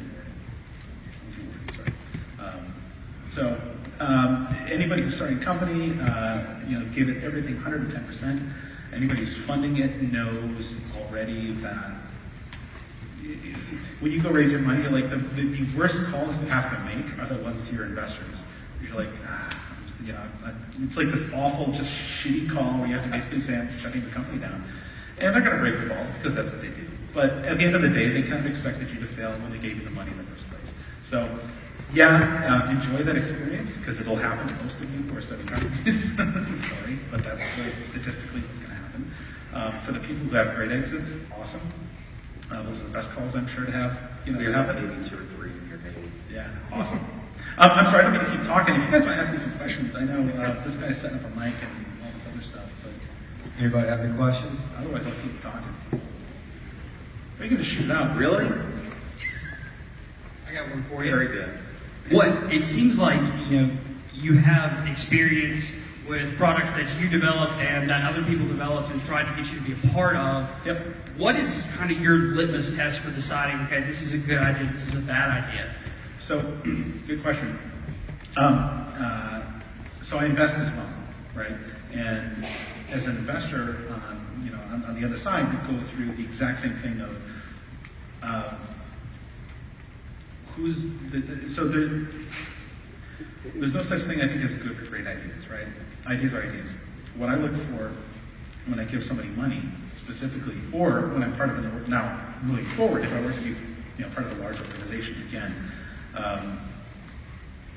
rewarding. Anybody who's starting a company, give it everything 110%. Anybody who's funding it knows already that when you go raise your money, like the worst calls you have to make are the ones to your investors. You're like, it's like this awful, just shitty call where you have to basically say, I'm shutting the company down. And they're going to break the ball, because that's what they do. But at the end of the day, they kind of expected you to fail when they gave you the money in the first place. So, enjoy that experience, because it'll happen to most of you who are studying companies. Sorry, but that's statistically what's going to happen. For the people who have great exits, awesome. Those are the best calls I'm sure to have. We're having maybe 2 or 3 in your name. Yeah, awesome. I'm sorry, I don't mean to keep talking. If you guys want to ask me some questions, I know this guy's setting up a mic and all this other stuff, but Anybody have any questions? otherwise I'll keep talking. Are you going to shoot it out? Really? I got one for you. Very good. It seems like you have experience with products that you developed and that other people developed and tried to get you to be a part of. Yep. What is kind of your litmus test for deciding, okay, this is a good idea, this is a bad idea? So, good question. So I invest as well, right? And as an investor, on the other side, we go through the exact same thing of there's no such thing, I think, as good or great ideas, right? Ideas are ideas. What I look for when I give somebody money specifically, or when I'm part of an now moving forward, if I were to be part of a large organization again,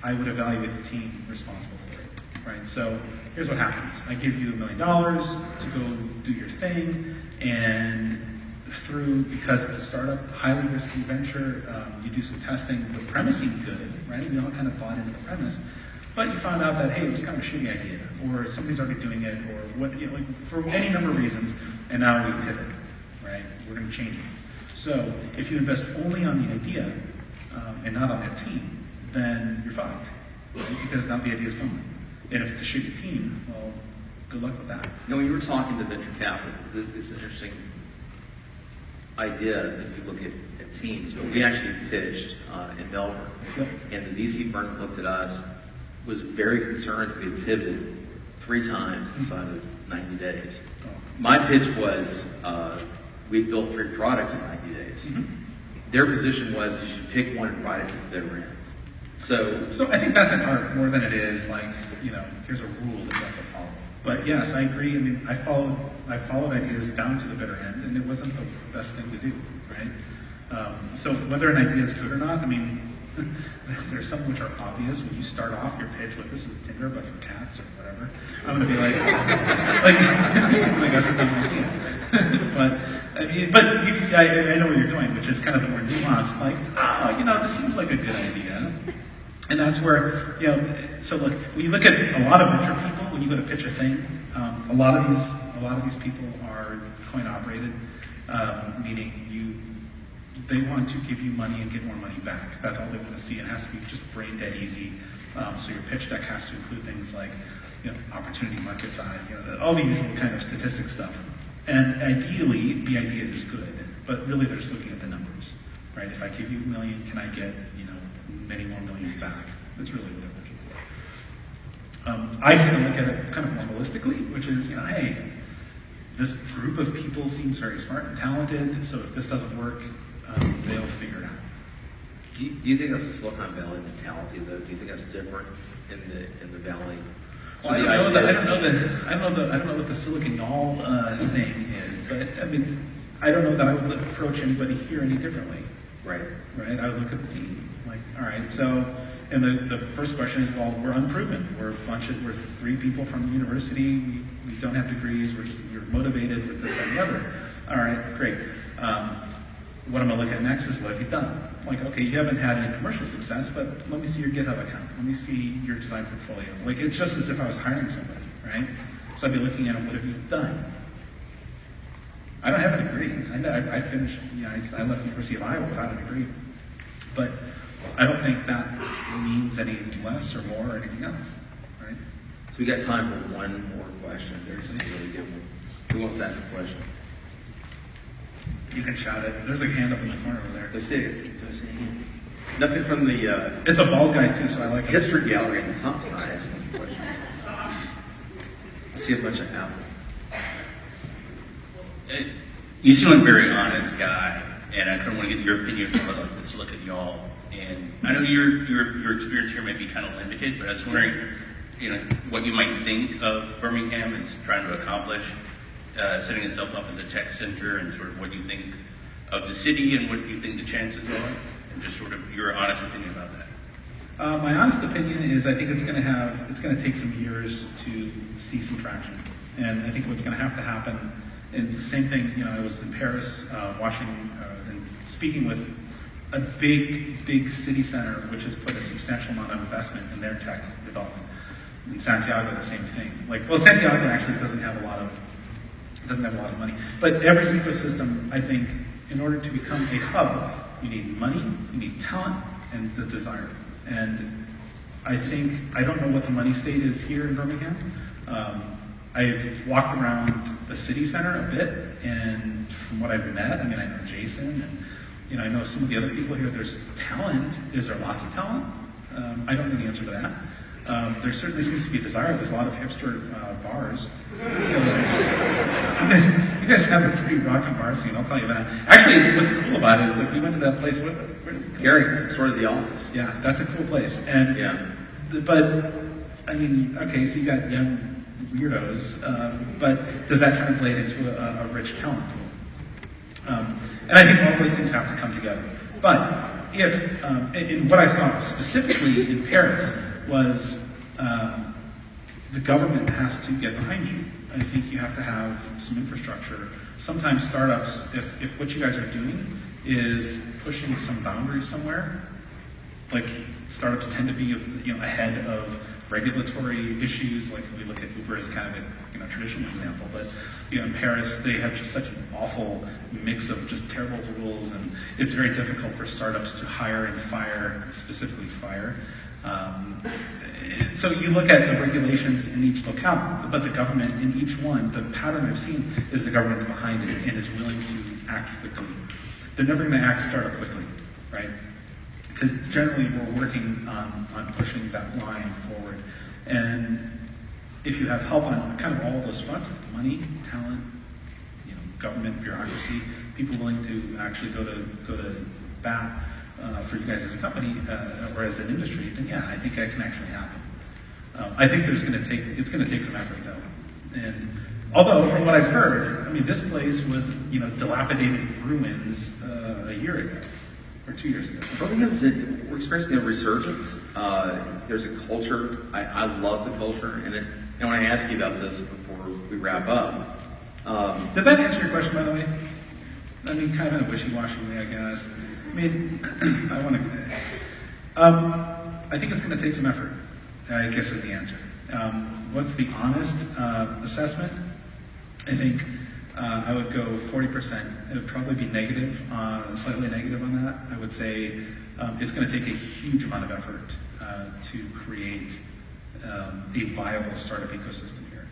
I would evaluate the team responsible for it, right? So here's what happens. I give you $1 million to go do your thing, and because it's a startup, highly risky venture, you do some testing, the premise seemed good, right? We all kind of bought into the premise, but you found out that, hey, it was kind of a shitty idea, or somebody's already doing it, or what, for any number of reasons, and now we pivot, right? We're going to change it. So if you invest only on the idea and not on that team, then you're fucked, right? Because now the idea's gone. And if it's a shitty team, well, good luck with that. When you were talking to venture capital, this interesting idea that you look at teams. We actually pitched in Melbourne, and the VC firm that looked at us was very concerned that we had pivoted 3 times inside of 90 days. My pitch was we built 3 products in 90 days. Their position was you should pick one and ride it to the bitter end. So I think that's an art more than it is like, here's a rule that you have to follow. But yes, I agree. I mean, I followed ideas down to the bitter end, and it wasn't the best thing to do, right? So whether an idea is good or not, I mean, there's some which are obvious. When you start off your pitch with this is Tinder but for cats or whatever, I'm gonna be like that's a dumb idea. But I mean, I know where you're going, which is kind of the more nuanced, like, this seems like a good idea. And that's where, so look, when you look at a lot of venture people, when you go to pitch a thing, a lot of these people are coin operated, meaning they want to give you money and get more money back. That's all they want to see. It has to be just brain dead easy. So your pitch deck has to include things like, opportunity, market size, all the usual kind of statistic stuff. And ideally, the idea is good, but really they're just looking at the numbers, right? If I give you $1 million, can I get, many more millions back? That's really what they're looking for. I tend to look at it kind of more holistically, which is, hey, this group of people seems very smart and talented, so if this doesn't work, they'll figure it out. do you think that's a Silicon Valley mentality, though? Do you think that's different in the Valley? Well, I don't know what the Silicon Y'all thing is, but I mean, I don't know that I would approach anybody here any differently. Right. Right? I would look at the team. Like, all right, so, and the first question is, well, we're unproven. We're 3 people from the university. We don't have degrees. We're motivated with this, that, and the other. All right, great. What I'm going to look at next is what have you done? Like, okay, you haven't had any commercial success, but let me see your GitHub account. Let me see your design portfolio. Like, it's just as if I was hiring somebody, right? So I'd be looking at what have you done? I don't have a degree. I finished, I left the University of Iowa without a degree. But I don't think that means any less or more or anything else, right? So we got time for one more question. There's just a really good one. Who wants to ask a question? You can shout it. There's a hand up in the corner over there. Let's see it. Nothing from the It's a bald guy too, so I like it. hipster gallery on the top side asking questions. I see a bunch of Apple. You seem like a very honest guy, and I kind of want to get your opinion on let's look at y'all. And I know your experience here may be kind of limited, but I was wondering, what you might think of Birmingham is trying to accomplish, setting itself up as a tech center, and sort of what you think of the city and what you think the chances are, and just sort of your honest opinion about that. My honest opinion is I think it's going to take some years to see some traction. And I think what's going to happen, and the same thing, I was in Paris watching and speaking with a big city center which has put a substantial amount of investment in their tech development. In Santiago, the same thing. Santiago actually doesn't have a lot of money. But every ecosystem, I think, in order to become a hub, you need money, you need talent, and the desire. And I don't know what the money state is here in Birmingham. I've walked around the city center a bit, and from what I've met, I know Jason, and I know some of the other people here. There's talent. Is there lots of talent? I don't know the answer to that. There certainly seems to be a desire. There's a lot of hipster bars. So, you guys have a pretty rockin' bar scene, I'll tell you that. Actually, what's cool about it is that we went to that place. Where did we go? Gary, sort of the office. Yeah, that's a cool place. And Yeah. but okay, so you got young weirdos, but does that translate into a rich talent pool? And I think all those things have to come together. But if, and what I saw specifically in Paris was the government has to get behind you. I think you have to have some infrastructure. Sometimes startups, if what you guys are doing is pushing some boundary somewhere, like startups tend to be ahead of regulatory issues. Like we look at Uber as kind of a traditional example, but in Paris they have just such an awful mix of just terrible rules, and it's very difficult for startups to hire and fire, specifically fire. So you look at the regulations in each locale, but the government in each one, the pattern I've seen is the government's behind it and is willing to act quickly. They're never going to act startup quickly, right? Because generally we're working on pushing that line forward. And if you have help on kind of all of those fronts, money, talent, government, bureaucracy, people willing to actually go to bat for you guys as a company or as an industry, then yeah, I think that can actually happen. I think it's going to take some effort though. And although from what I've heard, I mean, this place was dilapidated ruins a year ago or 2 years ago. We're experiencing a resurgence. There's a culture. I love the culture, and I want to ask you about this before we wrap up. Did that answer your question, by the way? I mean, kind of in a wishy-washy way, I guess. I mean, I think it's going to take some effort, I guess is the answer. What's the honest assessment? I think I would go 40%. It would probably be negative, slightly negative on that. I would say it's going to take a huge amount of effort to create a viable startup ecosystem here.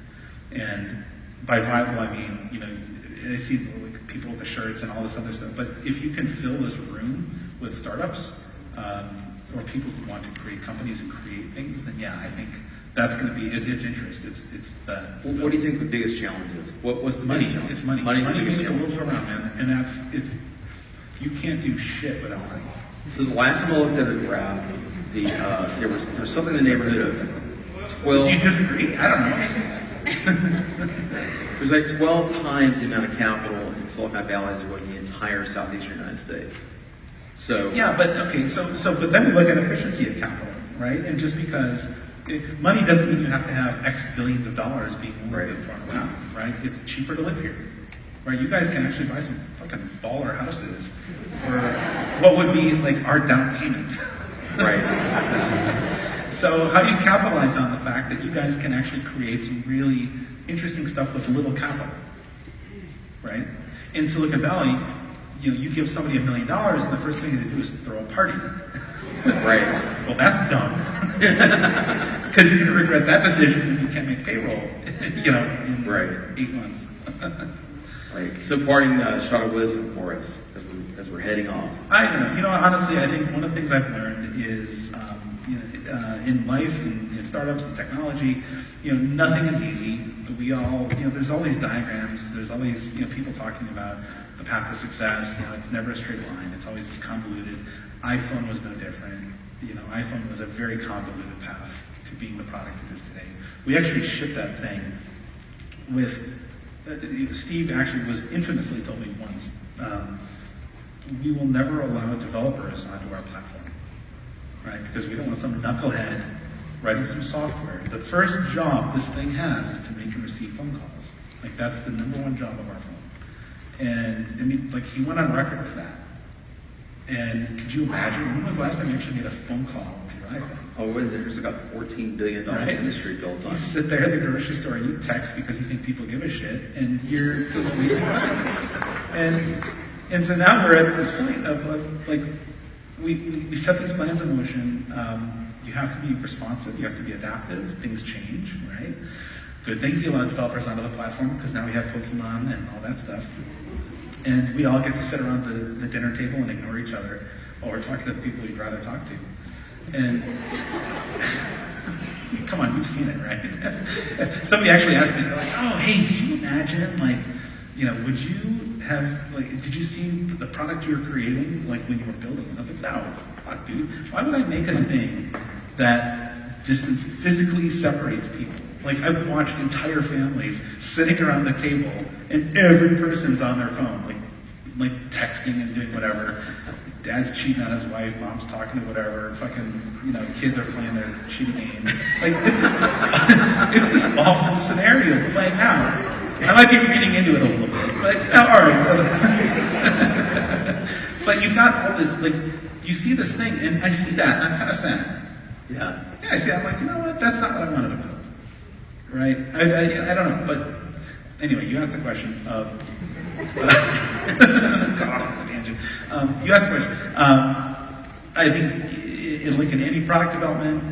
And by viable, I mean, I see like people with the shirts and all this other stuff, but if you can fill this room with startups, or people who want to create companies and create things, then yeah, I think that's going to be its interest. It's that. What do you think the biggest challenge is? What's the Money. biggest challenge? It's money. Money's Money the biggest makes the challenge. world go around, man, and you can't do shit without money. So the last time I looked at a graph, there was something in the neighborhood of 12. Do you disagree? I don't know. There's like 12 times the amount of capital in Silicon Valley as there was in the entire southeastern United States. So Yeah, but okay, but then we look at efficiency of capital, right? And just because money doesn't mean you have to have X billions of dollars being moved around, right? It's cheaper to live here, right? You guys can actually buy some fucking baller houses for what would be like our down payment. right. So how do you capitalize on the fact that you guys can actually create some really interesting stuff with little capital, right? In Silicon Valley, you give somebody $1 million, and the first thing they do is throw a party. Right. Well, that's dumb. Because you're going to regret that decision when you can't make payroll, in Right. 8 months. Right. So parting shot of wisdom for us as we're heading off. I don't know. Honestly, I think one of the things I've learned is, in life, in startups and technology, nothing is easy. We all, there's all these diagrams. There's always, people talking about the path to success. It's never a straight line. It's always this convoluted. iPhone was no different. iPhone was a very convoluted path to being the product it is today. We actually shipped that thing with, Steve actually was infamously told me once, we will never allow developers onto our platform, right? Because we don't want some knucklehead writing some software. The first job this thing has is to make and receive phone calls. Like that's the #1 job of our phone. And I mean, like he went on record with that. And could you imagine, when was the last time you actually made a phone call with your iPhone? Oh, what is it? There's like a $14 billion Right. industry built on You it. sit there at the grocery store and you text because you think people give a shit, and you're just wasting money. And so now we're at this point of like, we set these plans in motion. You have to be responsive, you have to be adaptive, things change, right? Good thing you allow developers onto the platform because now we have Pokemon and all that stuff. And we all get to sit around the dinner table and ignore each other while we're talking to the people we'd rather talk to. And come on, you've seen it, right? Somebody actually asked me, they're like, oh, hey, did you imagine, would you have, did you see the product you were creating, when you were building it? And I was like, no, fuck, dude. Why would I make a thing that physically separates people Like, I've watched entire families sitting around the table, and every person's on their phone, like texting and doing whatever. Dad's cheating on his wife, mom's talking to whatever, fucking, kids are playing their shitty game. Like, it's this awful scenario playing out. I might be reading into it a little bit, but all right. So, but you've got all this, like, you see this thing, and I see that, and I'm kind of sad. Yeah. Yeah, I see. I'm like, you know what? That's not what I wanted to build, right? I don't know, but anyway, you asked the question of. You asked the question. I think, like in any product development,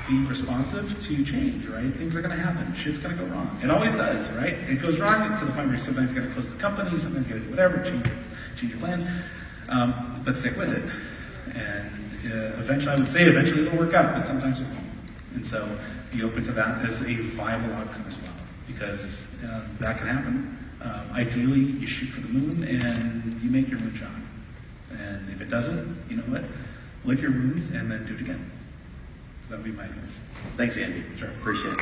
be responsive to change, right? Things are going to happen. Shit's going to go wrong. It always does, right? It goes wrong to the point where sometimes you got to close the company, sometimes you got to do whatever, change your plans, but stick with it. And eventually it'll work out, but sometimes it won't. And so be open to that as a viable outcome as well, because that can happen. Ideally, you shoot for the moon and you make your moonshot. And if it doesn't, you know what? Lick your wounds and then do it again. That would be my advice. Thanks, Andy. Sure. Appreciate it.